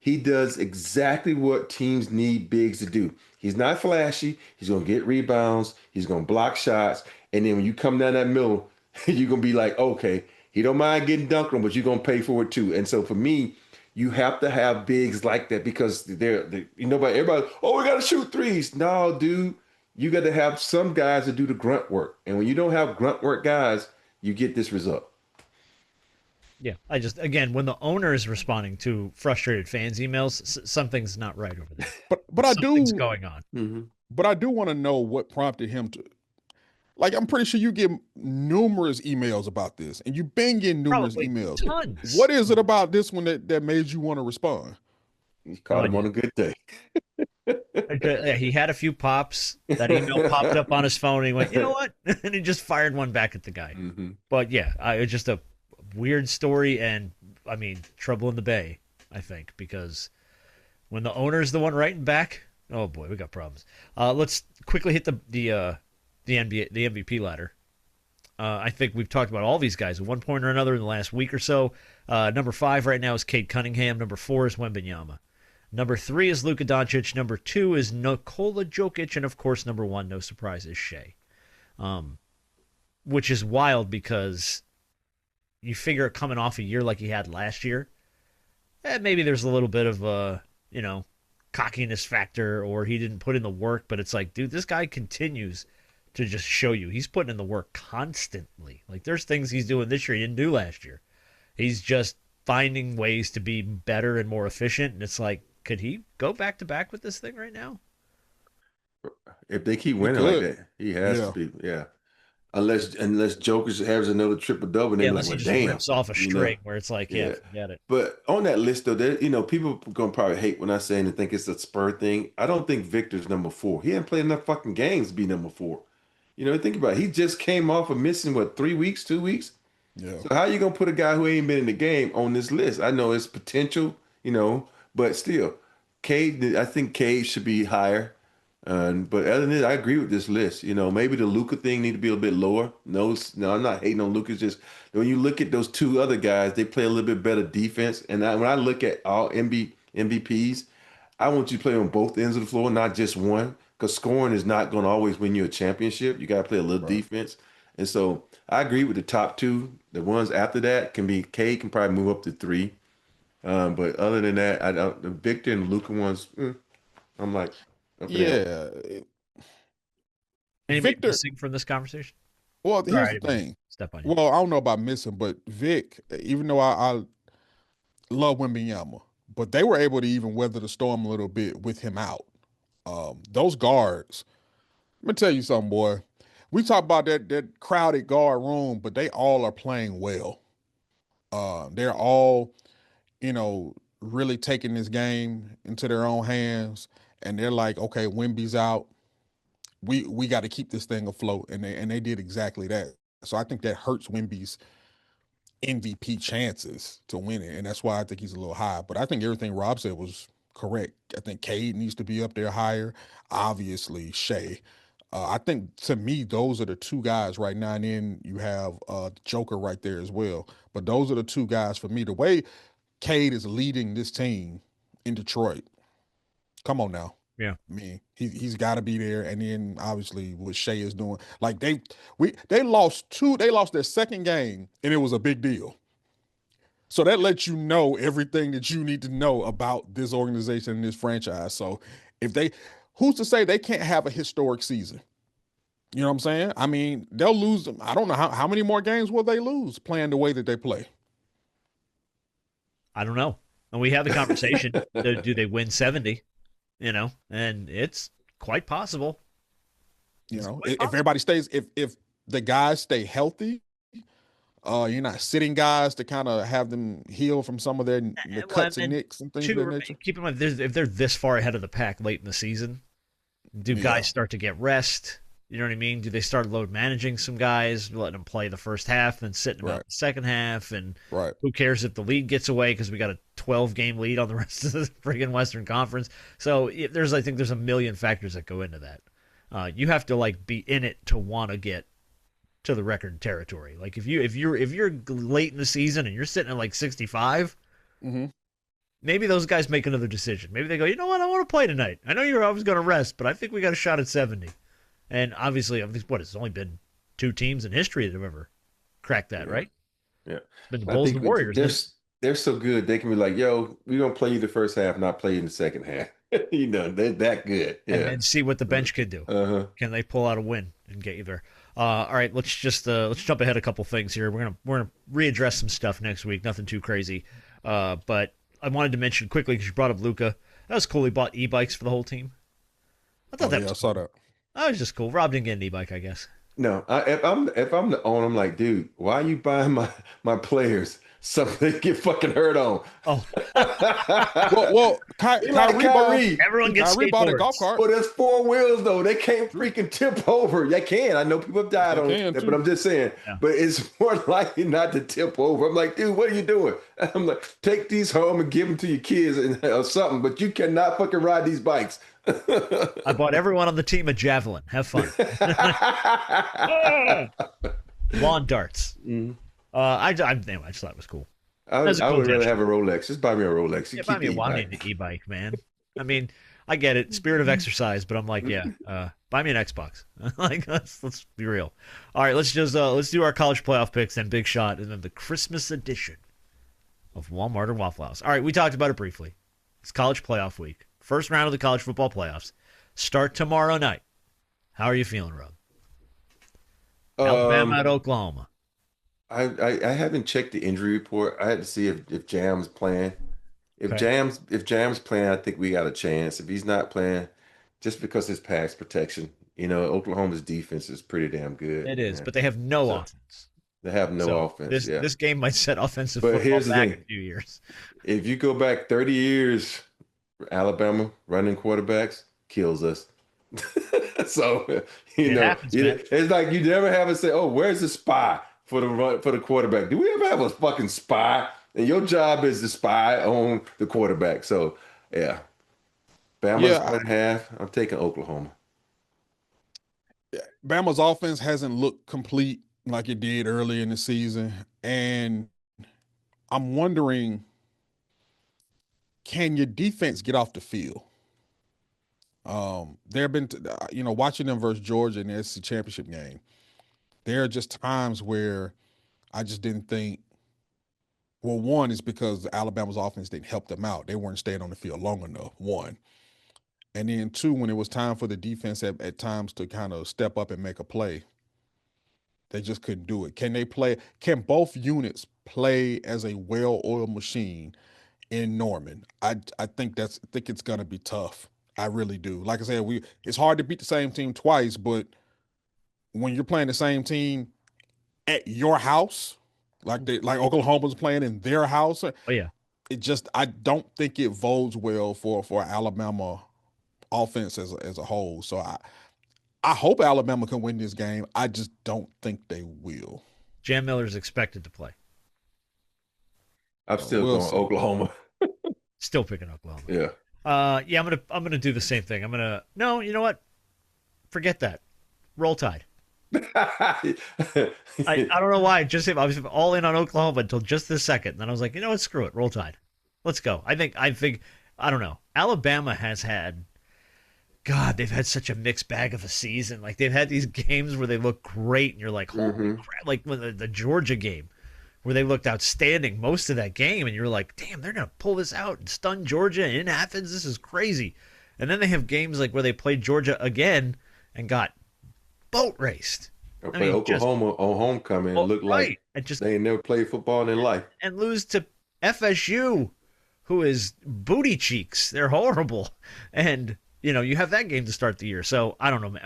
He does exactly what teams need bigs to do. He's not flashy. He's gonna get rebounds. He's gonna block shots, and then when you come down that middle, you're gonna be like, okay, he don't mind getting dunked on, but you're gonna pay for it too. And so for me, you have to have bigs like that because everybody, oh, we gotta shoot threes. No, dude, you got to have some guys that do the grunt work, and when you don't have grunt work guys, you get this result. Yeah, again, when the owner is responding to frustrated fans' emails, something's not right over there. But Something's going on. Mm-hmm. But I do want to know what prompted him to. Like, I'm pretty sure you get numerous emails about this, and you've been getting numerous Probably emails. tons. What is it about this one that made you want to respond? You caught him on a good day. He had a few pops. That email popped up on his phone, and he went, you know what? And he just fired one back at the guy. Mm-hmm. But yeah, it's just a weird story, and I mean, trouble in the Bay, I think, because when the owner's the one writing back, oh boy, we got problems. Let's quickly hit the NBA, the MVP ladder. I think we've talked about all these guys at one point or another in the last week or so. Number 5 right now is Cade Cunningham. Number 4 is Wembanyama. Number 3 is Luka Doncic. Number 2 is Nikola Jokic. And, of course, number 1, no surprise, is Shea. Which is wild because you figure coming off a year like he had last year, maybe there's a little bit of, cockiness factor or he didn't put in the work. But it's like, dude, this guy continues to just show you. He's putting in the work constantly. Like, there's things he's doing this year he didn't do last year. He's just finding ways to be better and more efficient. And it's like, could he go back-to-back with this thing right now? If they keep winning like that, he has to be. Yeah. Unless Jokic has another triple-double, and they're like, Unless he well, just damn. rips off a string where it's like, yeah, forget it. But on that list, though, people are going to probably hate when I say and think it's a Spur thing. I don't think Victor's number 4. He hasn't played enough fucking games to be number 4. Think about it. He just came off of missing, 3 weeks, 2 weeks? Yeah. So how you going to put a guy who ain't been in the game on this list? I know it's potential, but still, I think Cade should be higher. But other than that, I agree with this list. Maybe the Luka thing need to be a bit lower. No, I'm not hating on Luka. It's just when you look at those 2 other guys, they play a little bit better defense. And when I look at all MVPs, I want you to play on both ends of the floor, not just one. Because scoring is not going to always win you a championship. You got to play a little defense. And so I agree with the top 2. The ones after that Cade can probably move up to 3. But other than that, the Victor and Luka ones, I'm like, yeah. Anybody Victor missing from this conversation? Well, here's the thing. Step on you. Well, I don't know about missing, but Vic, even though I love Wembanyama, but they were able to even weather the storm a little bit with him out. Those guards, let me tell you something, boy. We talk about that crowded guard room, but they all are playing well. They're all, really taking this game into their own hands. and they're like, okay, Wemby's out. We got to keep this thing afloat, and they did exactly that. So I think that hurts Wemby's MVP chances to win it, and that's why I think he's a little high. But I think everything Rob said was correct. I think Cade needs to be up there higher. Obviously, Shea. I think to me, those are the two guys right now. And then you have Joker right there as well. But those are the two guys for me. The way Cade is leading this team in Detroit, come on now. Yeah. I mean, he's got to be there. And then obviously what Shea is doing, like they lost their second game, and it was a big deal. So that lets you know everything that you need to know about this organization and this franchise. So who's to say they can't have a historic season? You know what I'm saying? I mean, they'll lose them. I don't know how many more games will they lose playing the way that they play. I don't know. And we had the conversation. Do they win 70? And it's quite possible. If everybody stays, if the guys stay healthy, you're not sitting guys to kind of have them heal from some of their cuts and nicks and things of that nature. Keep in mind, if they're this far ahead of the pack late in the season, do guys start to get rest? You know what I mean? Do they start load managing some guys, letting them play the first half and sitting them out the second half? And who cares if the lead gets away because we got a 12-game lead on the rest of the friggin' Western Conference? So I think there's a million factors that go into that. You have to be in it to want to get to the record territory. Like if you're late in the season and you're sitting at 65, maybe those guys make another decision. Maybe they go, you know what, I want to play tonight. I know you're always going to rest, but I think we got a shot at 70. And obviously, it's only been 2 teams in history that have ever cracked that, right? Yeah. It's been the Bulls and the Warriors. They're so good. They can be like, yo, we're going to play you the first half, not play you in the second half. They're that good. Yeah. And see what the bench can do. Can they pull out a win and get you there? All right, let's jump ahead a couple things here. We're gonna readdress some stuff next week. Nothing too crazy. But I wanted to mention quickly because you brought up Luka. That was cool. He bought e-bikes for the whole team. I thought I saw that. That was just cool. Rob didn't get an e-bike, I guess. No, if I'm the owner, I'm like, dude, why are you buying my players something they get fucking hurt on? Oh, Kyrie, everyone gets Kyrie bought a golf cart. Well, there's 4 wheels though. They can't freaking tip over. They can. I know people have died on it, but I'm just saying. Yeah. But it's more likely not to tip over. I'm like, dude, what are you doing? I'm like, take these home and give them to your kids or something. But you cannot fucking ride these bikes. I bought everyone on the team a javelin. Have fun. Lawn darts. I just thought it was cool. I would rather have a Rolex. Just buy me a Rolex. Yeah, buy me an e-bike, man. I mean, I get it, spirit of exercise, but I'm like, buy me an Xbox. Let's be real. All right, let's do our college playoff picks, then Big Shot, and then the Christmas edition of Walmart or Waffle House. All right, we talked about it briefly. It's college playoff week. First round of the college football playoffs start tomorrow night. How are you feeling, Rob? Alabama at Oklahoma. I haven't checked the injury report. I had to see if Jam's playing. If Jam's playing, I think we got a chance. If he's not playing, just because his pass protection, Oklahoma's defense is pretty damn good. It is, but they have no offense. They have no offense. This game might set offensive football back a few years. If you go back 30 years, Alabama running quarterbacks kills us. So it's like you never have to say, "Oh, where's the spy for the quarterback?" Do we ever have a fucking spy? And your job is to spy on the quarterback. So yeah, Bama's 1.5. I'm taking Oklahoma. Bama's offense hasn't looked complete like it did early in the season, and I'm wondering, can your defense get off the field? There have been, watching them versus Georgia in the SEC championship game, there are just times where I just didn't think, well, one is because Alabama's offense didn't help them out. They weren't staying on the field long enough, one. And then two, when it was time for the defense at times to kind of step up and make a play, they just couldn't do it. Can both units play as a well-oiled machine in Norman? I think it's going to be tough. I really do. Like I said, it's hard to beat the same team twice, but when you're playing the same team at your house, like Oklahoma's playing in their house, I don't think it bodes well for Alabama offense as a whole. So I hope Alabama can win this game. I just don't think they will. Jam Miller's expected to play. I'm still We'll going see. Oklahoma. Still picking Oklahoma. Yeah. Yeah, I'm gonna do the same thing. No, you know what? Forget that. Roll Tide. I don't know why. I was all in on Oklahoma until just this second. And then I was like, you know what? Screw it. Roll Tide. Let's go. I think I don't know. Alabama has had, God, they've had such a mixed bag of a season. Like they've had these games where they look great and you're like, holy crap. Like when the Georgia game where they looked outstanding most of that game and you're like, damn, they're going to pull this out and stun Georgia in Athens. This is crazy. And then they have games like where they played Georgia again and got boat raced. I play Oklahoma on homecoming and look like they ain't never played football in their life. And lose to FSU, who is booty cheeks. They're horrible. And, you have that game to start the year. So, I don't know.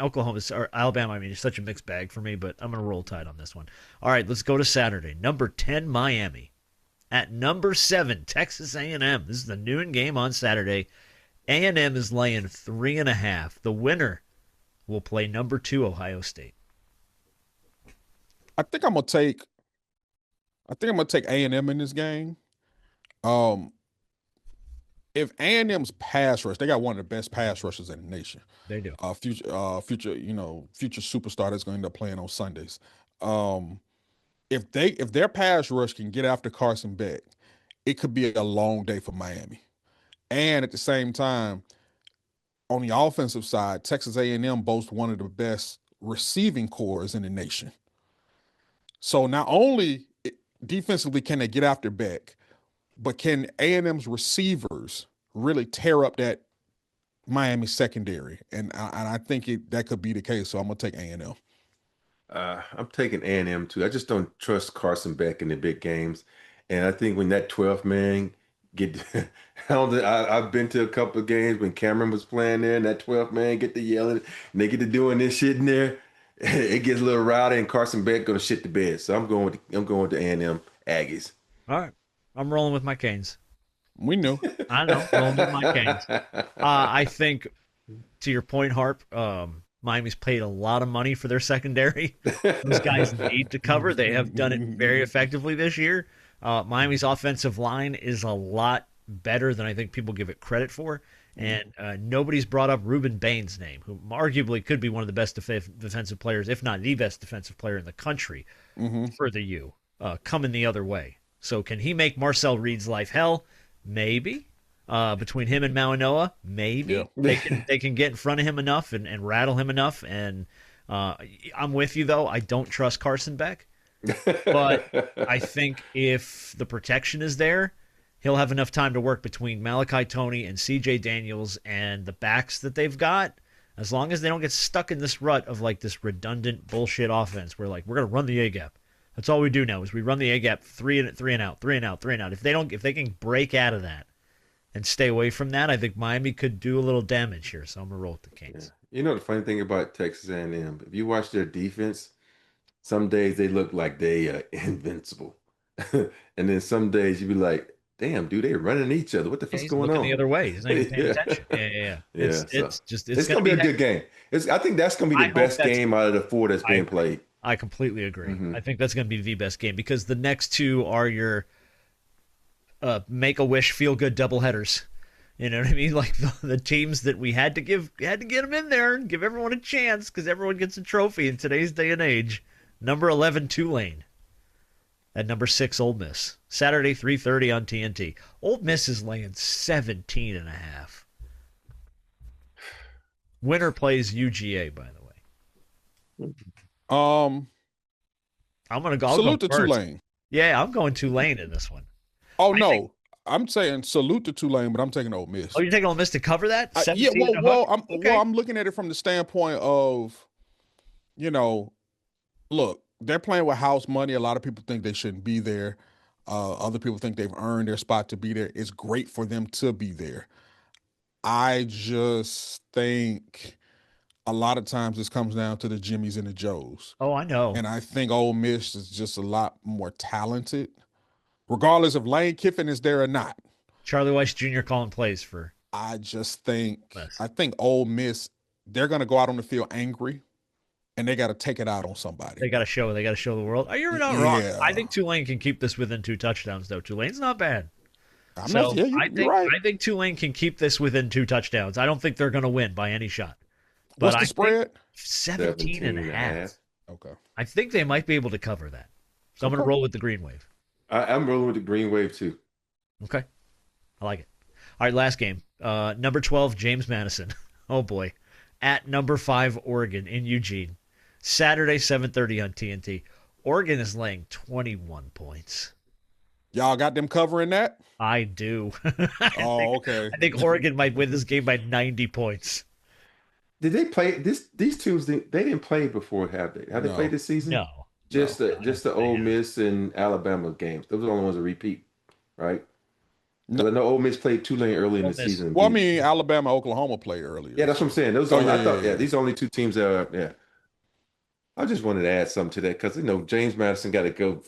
Alabama, is such a mixed bag for me, but I'm going to roll Tide on this one. All right, let's go to Saturday. Number 10, Miami. At number 7, Texas A&M. This is the noon game on Saturday. A&M is laying 3.5. The winner will play number 2, Ohio State. I think I'm gonna take A&M in this game. If A&M's pass rush, they got one of the best pass rushers in the nation. They do. Future superstar that's going to end up playing on Sundays. If their pass rush can get after Carson Beck, it could be a long day for Miami. And at the same time, on the offensive side, Texas A&M boasts one of the best receiving cores in the nation. So not only defensively can they get after Beck, but can A&M's receivers really tear up that Miami secondary? And I think that could be the case. So I'm gonna take A&M. I'm taking A&M too. I just don't trust Carson Beck in the big games, and I think when that 12th man I've been to a couple of games when Cameron was playing there, and that 12th man get to yelling, and they get to doing this shit in there. It gets a little rowdy, and Carson Beck gonna shit the bed. So I'm going with the A&M Aggies. All right, I'm rolling with my Canes. We knew. I know, rolling with my Canes. I think, to your point, Harp, Miami's paid a lot of money for their secondary. Those guys need to cover. They have done it very effectively this year. Miami's offensive line is a lot better than I think people give it credit for. And nobody's brought up Ruben Bain's name, who arguably could be one of the best defensive players, if not the best defensive player in the country for the U, coming the other way. So can he make Marcel Reed's life hell? Maybe. Between him and Mauanoa, maybe. Yeah. They can get in front of him enough and rattle him enough. And I'm with you, though. I don't trust Carson Beck. But I think if the protection is there, he'll have enough time to work between Malachi Toney and C.J. Daniels and the backs that they've got, as long as they don't get stuck in this rut of like this redundant bullshit offense where like we're going to run the A-gap. That's all we do now is we run the A-gap, three and out. If they can break out of that and stay away from that, I think Miami could do a little damage here. So I'm going to roll with the Canes. Yeah. You know the funny thing about Texas A&M, if you watch their defense, some days they look like they are invincible. And then some days you be like, damn, dude, they're running each other. What the fuck's going on? The other way. He's not even paying attention. Yeah. It's gonna be a good game. I think that's gonna be the best game out of the 4 that's being played. I completely agree. I think that's gonna be the best game because the next 2 are your make-a-wish feel-good doubleheaders. You know what I mean? Like the teams that we had to get them in there and give everyone a chance because everyone gets a trophy in today's day and age. Number 11, Tulane. At number 6, Ole Miss. Saturday, 3:30 on TNT. Ole Miss is laying 17.5. Winner plays UGA, by the way. I'm gonna go. Salute to Tulane. Yeah, I'm going Tulane in this one. Oh no, I'm saying salute to Tulane, but I'm taking Ole Miss. Oh, you're taking Ole Miss to cover that? Yeah. I'm looking at it from the standpoint of, look, they're playing with house money. A lot of people think they shouldn't be there. Other people think they've earned their spot to be there. It's great for them to be there. I just think a lot of times this comes down to the Jimmies and the Joes. Oh, I know. And I think Ole Miss is just a lot more talented, regardless if Lane Kiffin is there or not. Charlie Weiss Jr. calling plays for I just think Yes. I think Ole Miss, they're gonna go out on the field angry, and they got to take it out on somebody. They got to show. They got to show the world. Oh, you're not wrong. Yeah. I think Tulane can keep this within 2 touchdowns, though. Tulane's not bad. I'm not. Yeah, you're right. I think Tulane can keep this within 2 touchdowns. I don't think they're going to win by any shot. But What's the spread? 17 and a half. Okay. I think they might be able to cover that. So I'm going to roll with the Green Wave. I'm rolling with the Green Wave too. Okay. I like it. All right, last game. Number 12, James Madison. Oh, boy. At number 5, Oregon in Eugene. Saturday, 7:30 on TNT. Oregon is laying 21 points. Y'all got them covering that? I do. Okay. I think Oregon might win this game by 90 points. Did they play this? These teams they didn't play before, have they? Have they No. played this season? No. Just the Ole Miss and Alabama games. Those are the only ones that repeat, right? Because I know Ole Miss played Tulane early in the season. Well, I mean, Alabama, Oklahoma played earlier. Yeah, that's what I'm saying. Those these are only 2 teams that are, yeah. I just wanted to add something to that because James Madison got to go.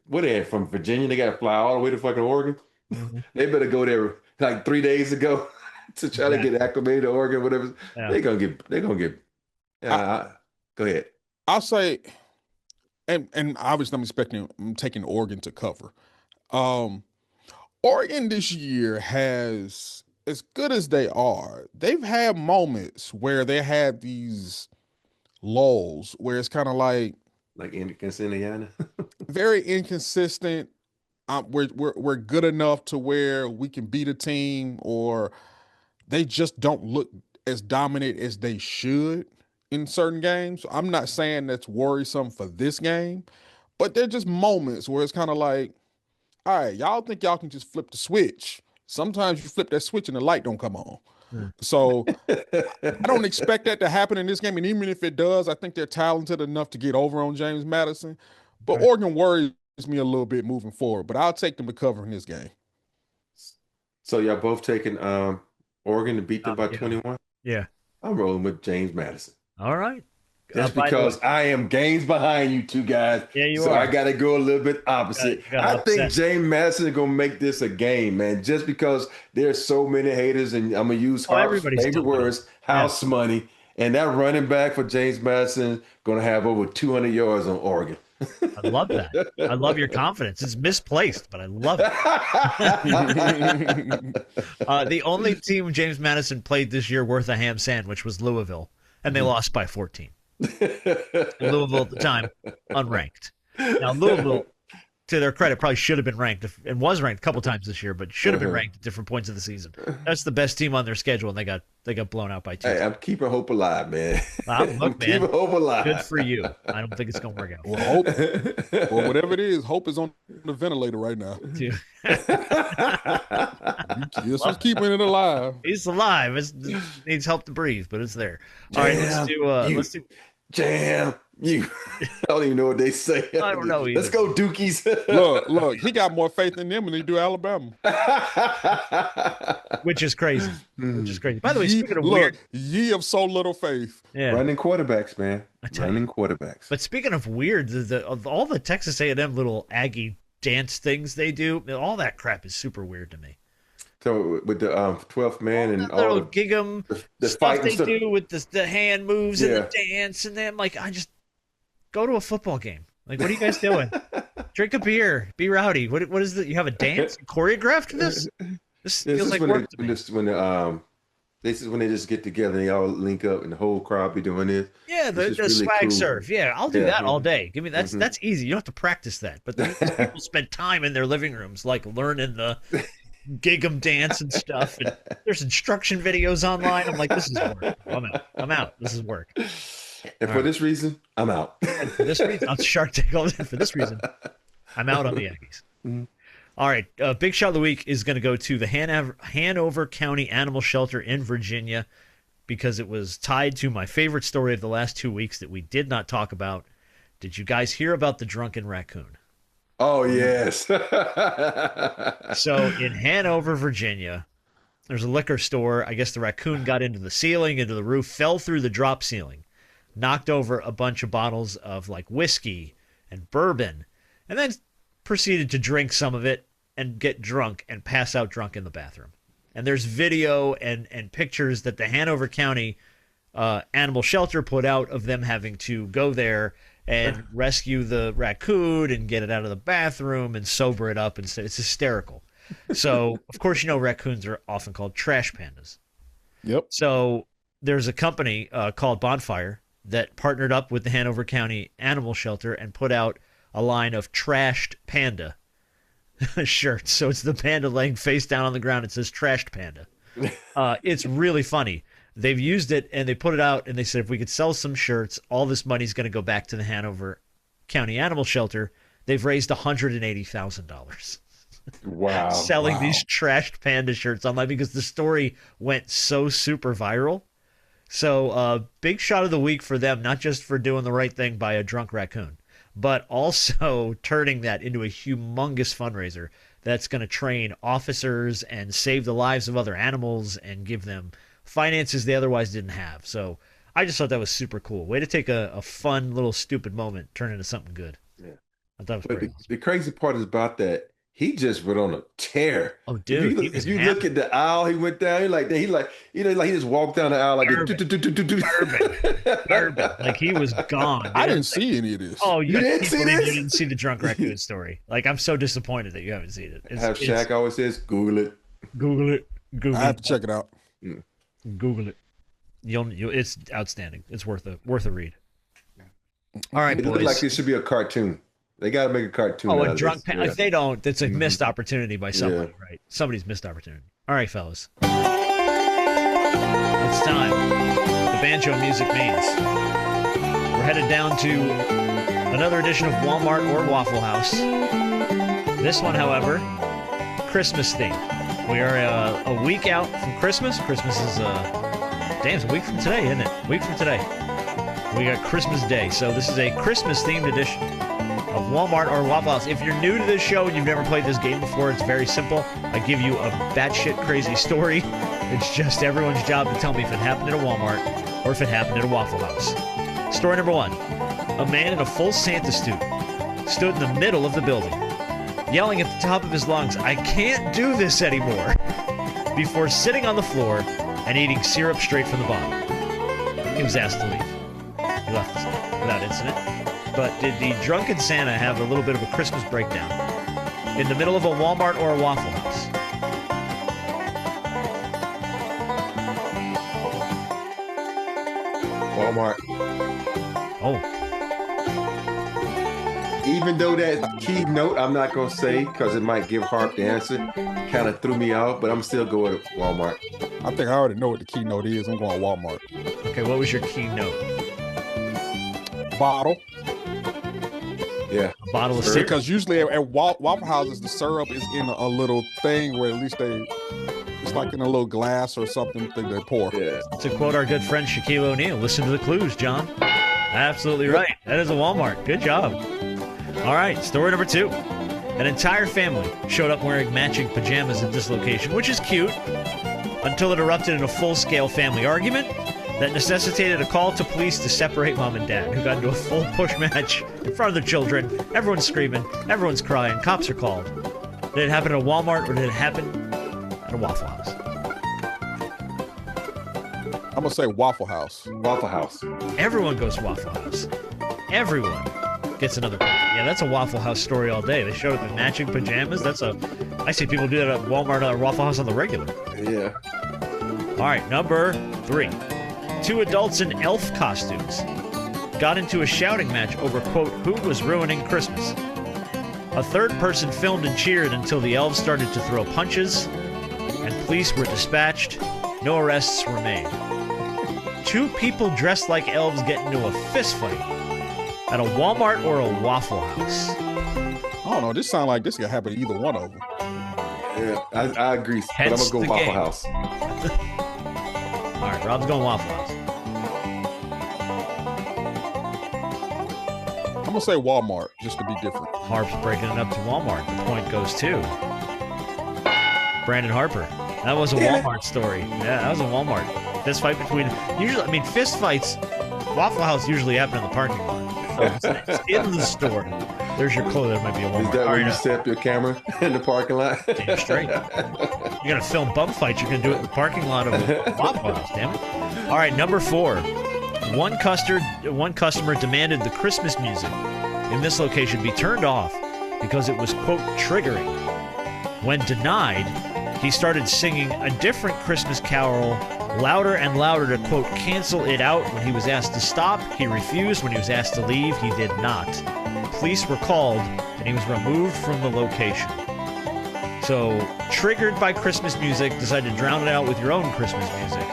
What they at from Virginia? They got to fly all the way to fucking Oregon. Mm-hmm. They better go there like 3 days ago to try to get acclimated to Oregon, whatever. Yeah. They're gonna get. Go ahead. I'll say, and obviously I'm taking Oregon to cover. Oregon this year has, as good as they are, they've had moments where they had these lulls where it's kind of like against Indiana. very inconsistent. We're good enough to where we can beat a team, or they just don't look as dominant as they should in certain games. I'm not saying that's worrisome for this game, but they're just moments where it's kind of like, all right, y'all think y'all can just flip the switch. Sometimes you flip that switch and the light don't come on. So I don't expect that to happen in this game. And even if it does, I think they're talented enough to get over on James Madison. But Oregon worries me a little bit moving forward. But I'll take them to cover in this game. So y'all both taking Oregon to beat them by 21? Yeah. I'm rolling with James Madison. All right. That's because I am games behind you two guys. Yeah, you so are. I got to go a little bit opposite. I think James Madison is going to make this a game, man, just because there's so many haters, and I'm going to use Harp's favorite words, house money. And that running back for James Madison going to have over 200 yards on Oregon. I love that. I love your confidence. It's misplaced, but I love it. The only team James Madison played this year worth a ham sandwich was Louisville, and they lost by 14. Louisville at the time, unranked. Now, Louisville, to their credit, probably should have been ranked and was ranked a couple times this year, but should have been ranked at different points of the season. That's the best team on their schedule, and they got blown out by 2. Hey, I'm keeping hope alive, man. Look, man, keeping hope alive. Good for you. I don't think it's going to work out. Well, hope, well, whatever it is, hope is on the ventilator right now. This was keeping it alive. He's alive. It needs help to breathe, but it's there. All right, let's do. Jam. I don't even know what they say. I don't know either. Let's go, Dookies. Look, he got more faith in them than he do Alabama. Which is crazy. By the way, speaking of weird. Ye of so little faith. Yeah. Running quarterbacks, man. Running quarterbacks. But speaking of weird, of all the Texas A&M little Aggie dance things they do, all that crap is super weird to me. So with the 12th man and all little the gig'em the stuff they do with the hand moves and the dance, and then I just go to a football game. Like, what are you guys doing? Drink a beer, be rowdy. What is it? You have a dance? You choreographed this? This feels like work to me. This is when they just get together and they all link up and the whole crowd be doing this. Yeah, the really swag cool. Surf. Yeah, I'll do that all day. Give me that's easy. You don't have to practice that. But these people spend time in their living rooms learning the gig'em dance and stuff. And there's instruction videos online. I'm like, this is work. I'm out. This is work. And for this reason, I'm out. And for this reason, I'm Shark Tank. For this reason, I'm out on the Aggies. Mm-hmm. All right, big shot of the week is going to go to the Hanover County Animal Shelter in Virginia because it was tied to my favorite story of the last 2 weeks that we did not talk about. Did you guys hear about the drunken raccoon? Oh, yes. So in Hanover, Virginia, there's a liquor store. I guess the raccoon got into the ceiling, into the roof, fell through the drop ceiling, knocked over a bunch of bottles of whiskey and bourbon, and then proceeded to drink some of it and get drunk and pass out drunk in the bathroom. And there's video and pictures that the Hanover County animal shelter put out of them having to go there and rescue the raccoon and get it out of the bathroom and sober it up. And it's hysterical. So, of course, raccoons are often called trash pandas. Yep. So there's a company called Bonfire that partnered up with the Hanover County Animal Shelter and put out a line of trashed panda shirts. So it's the panda laying face down on the ground. It says trashed panda. It's really funny. They've used it and they put it out and they said if we could sell some shirts, all this money's going to go back to the Hanover County Animal Shelter. They've raised $180,000. Wow. Selling these trashed panda shirts online because the story went so super viral. So big shot of the week for them, not just for doing the right thing by a drunk raccoon, but also turning that into a humongous fundraiser that's going to train officers and save the lives of other animals and give them finances they otherwise didn't have. So I just thought that was super cool. Way to take a fun little stupid moment, turn it into something good. Yeah. I thought it was But pretty awesome. the crazy part is about that. He just went on a tear. Oh, dude! If you look at the aisle, he went down. He just walked down the aisle like Urban. Like he was gone. I didn't see any of this. Oh, You didn't see this? You didn't see the drunk raccoon story. Like I'm so disappointed that you haven't seen it. Have Shaq always says, Google it. Google it. Google I have to it. check it out. Google it. It's outstanding. It's worth a read. All right, It boys. looks like it should be a cartoon. They got to make a cartoon. Oh, out a of drunk this. If they don't, that's a missed opportunity by somebody, right? Somebody's missed opportunity. All right, fellas. It's time. The banjo music means we're headed down to another edition of Walmart or Waffle House. This one, however, Christmas themed. We are a week out from Christmas. Christmas is it's a week from today, isn't it? A week from today. We got Christmas Day. So this is a Christmas themed edition of Walmart or Waffle House. If you're new to this show and you've never played this game before, it's very simple. I give you a batshit crazy story. It's just everyone's job to tell me if it happened at a Walmart or if it happened at a Waffle House. Story number one. A man in a full Santa suit stood in the middle of the building, yelling at the top of his lungs, "I can't do this anymore," before sitting on the floor and eating syrup straight from the bottle. He was asked to leave. He left without incident. But did the drunken Santa have a little bit of a Christmas breakdown in the middle of a Walmart or a Waffle House? Walmart. Oh, Even though that key note, I'm not going to say because it might give Harp the answer. Kind of threw me off, but I'm still going with Walmart. I think I already know what the keynote is. I'm going Walmart. okay. What was your keynote? Bottle. Yeah. A bottle of syrup. Because usually at Waffle Houses, the syrup is in a little thing where at least it's like in a little glass or something thing they pour. Yeah. To quote our good friend Shaquille O'Neal, listen to the clues, John. Absolutely right. That is a Walmart. Good job. All right, story number two. An entire family showed up wearing matching pajamas at this location, which is cute, until it erupted in a full-scale family argument that necessitated a call to police to separate mom and dad, who got into a full push match in front of their children. Everyone's screaming. Everyone's crying. Cops are called. Did it happen at a Walmart or did it happen at a Waffle House? I'm going to say Waffle House. Waffle House. Everyone goes Waffle House. Everyone gets another. Yeah, that's a Waffle House story all day. They showed up in matching pajamas. I see people do that at Walmart or Waffle House on the regular. Yeah. All right, number three. Two adults in elf costumes got into a shouting match over, quote, who was ruining Christmas. A third person filmed and cheered until the elves started to throw punches, and police were dispatched. No arrests were made. Two people dressed like elves get into a fist fight at a Walmart or a Waffle House. I don't know. This sounds like this could happen to either one of them. Yeah. I agree. But I'm Hence going to the go Waffle game. House. All right, Rob's going Waffle House. I'm going to say Walmart just to be different. Harp's breaking it up to Walmart. The point goes to Brandon Harper. That was a Walmart story. Yeah, that was a Walmart. Fist fight between... fist fights, Waffle House usually happen in the parking lot. It's in the store. There's your clue. There might be a Is Walmart. that All where right, you set up your camera in the parking lot? damn straight. You're gonna film bum fights. You're gonna do it in the parking lot of a Waffle House. Damn it! All right, number 4. One customer demanded the Christmas music in this location be turned off because it was, quote, triggering. When denied, he started singing a different Christmas carol louder and louder to, quote, cancel it out. When he was asked to stop, he refused. When he was asked to leave, he did not. Police were called, and he was removed from the location. So, triggered by Christmas music, decided to drown it out with your own Christmas music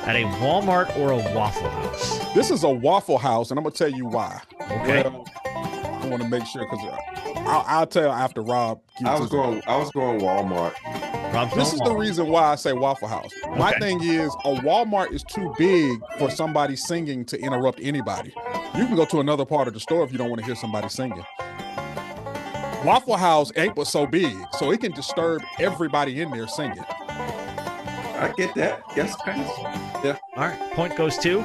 at a Walmart or a Waffle House. This is a Waffle House, and I'm gonna tell you why. Okay. Well, I want to make sure because I'll tell after Rob. I was going Walmart. This is the reason why I say Waffle House. My thing is, a Walmart is too big for somebody singing to interrupt anybody. You can go to another part of the store if you don't want to hear somebody singing. Waffle House ain't but so big, so it can disturb everybody in there singing. I get that. Yes, yeah. All right, point goes to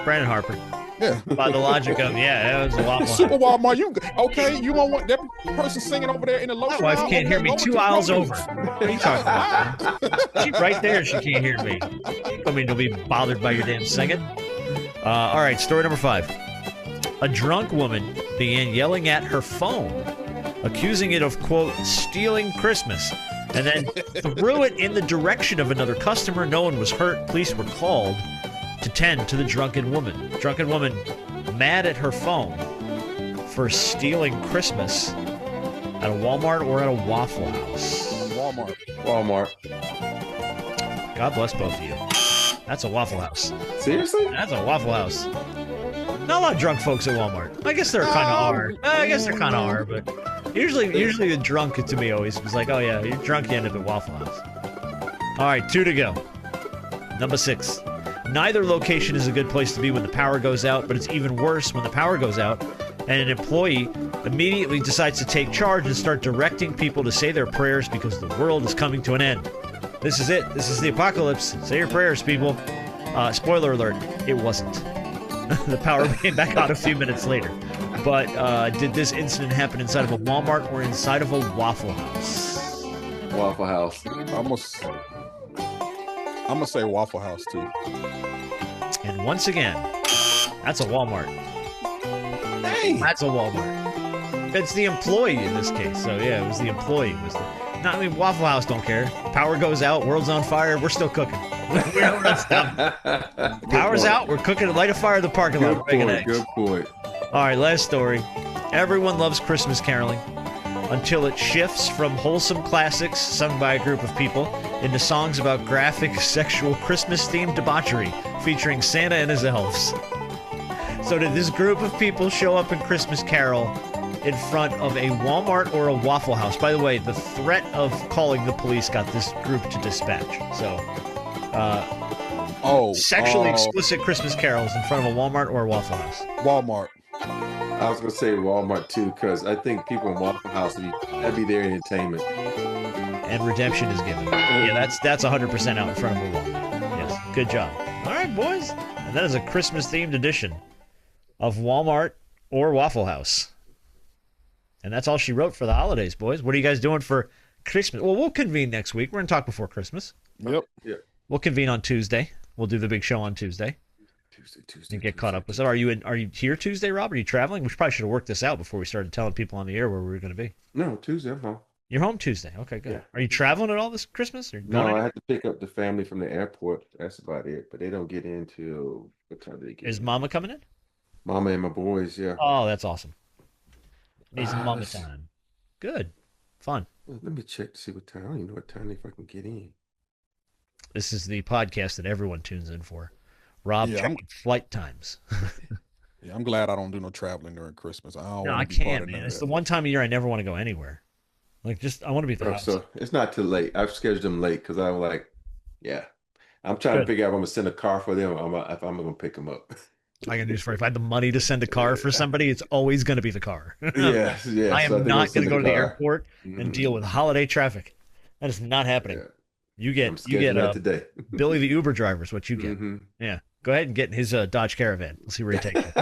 Brandon Harper. Yeah. By the logic of, yeah, it was a Waffle House. Super Walmart, you don't want that person singing over there in the low. My wife can't hear me 2 aisles over. What are you talking about? She's right there. She can't hear me. I mean, to be bothered by your damn singing. All right, story number 5. A drunk woman began yelling at her phone, accusing it of, quote, stealing Christmas, and then threw it in the direction of another customer. No one was hurt. Police were called to tend to the drunken woman. Drunken woman mad at her phone for stealing Christmas at a Walmart or at a Waffle House. Walmart. God bless both of you. That's a Waffle House. Seriously? That's a Waffle House. Not a lot of drunk folks at Walmart. I guess there kind of are. I guess there kind of are, but usually the drunk to me always was like, oh yeah, you're drunk, you end up at Waffle House. All right, 2 to go. Number 6. Neither location is a good place to be when the power goes out, but it's even worse when the power goes out and an employee immediately decides to take charge and start directing people to say their prayers because the world is coming to an end. This is it. This is the apocalypse. Say your prayers, people. Spoiler alert, it wasn't. The power came back on a few minutes later. But did this incident happen inside of a Walmart or inside of a Waffle House? Waffle House. I'm gonna say Waffle House too. And once again, that's a Walmart. Dang. That's a Walmart. It's the employee in this case. So yeah, it was the employee. I mean, Waffle House don't care. Power goes out, world's on fire, we're still cooking. We don't run stop. Power's out, we're cooking. Light a fire in the parking lot. Good point. All right, last story. Everyone loves Christmas caroling until it shifts from wholesome classics sung by a group of people into songs about graphic, sexual, Christmas-themed debauchery featuring Santa and his elves. So did this group of people show up in Christmas Carol in front of a Walmart or a Waffle House? By the way, the threat of calling the police got this group to dispatch. So, sexually explicit Christmas carols in front of a Walmart or a Waffle House? Walmart. I was gonna say Walmart too, because I think people in Waffle House that'd be their entertainment. And redemption is given. Yeah, that's 100% out in front of a Walmart. Yes, good job. All right, boys. And that is a Christmas-themed edition of Walmart or Waffle House. And that's all she wrote for the holidays, boys. What are you guys doing for Christmas? Well, we'll convene next week. We're going to talk before Christmas. Yep. We'll convene on Tuesday. We'll do the big show on Tuesday. Tuesday. And get caught up with it. Are you here Tuesday, Rob? Are you traveling? We probably should have worked this out before we started telling people on the air where we were going to be. No, Tuesday I'm home. You're home Tuesday. Okay, good. Yeah. Are you traveling at all this Christmas? Or No, I have to pick up the family from the airport. That's about it. But they don't get in till what time do they get Is in? Mama coming in? Mama and my boys, yeah. Oh, that's awesome. Need some Mama time. Good. Fun. Let me check to see what time. I don't even know what time they fucking get in. This is the podcast that everyone tunes in for. Rob checking flight times. Yeah, I'm glad I don't do no traveling during Christmas. I can't, man. It's the one time of year I never want to go anywhere. Like, I want to be at the house. So it's not too late. I've scheduled them late because I'm like, yeah. I'm trying to figure out if I'm going to send a car for them or if I'm going to pick them up. I got news for you. If I had the money to send a car for somebody, it's always going to be the car. Yes. I am not going to go to the airport and deal with holiday traffic. That is not happening. Yeah. You get today. Billy the Uber driver is what you get. Yeah. Go ahead and get in his Dodge Caravan. We'll see where he takes you.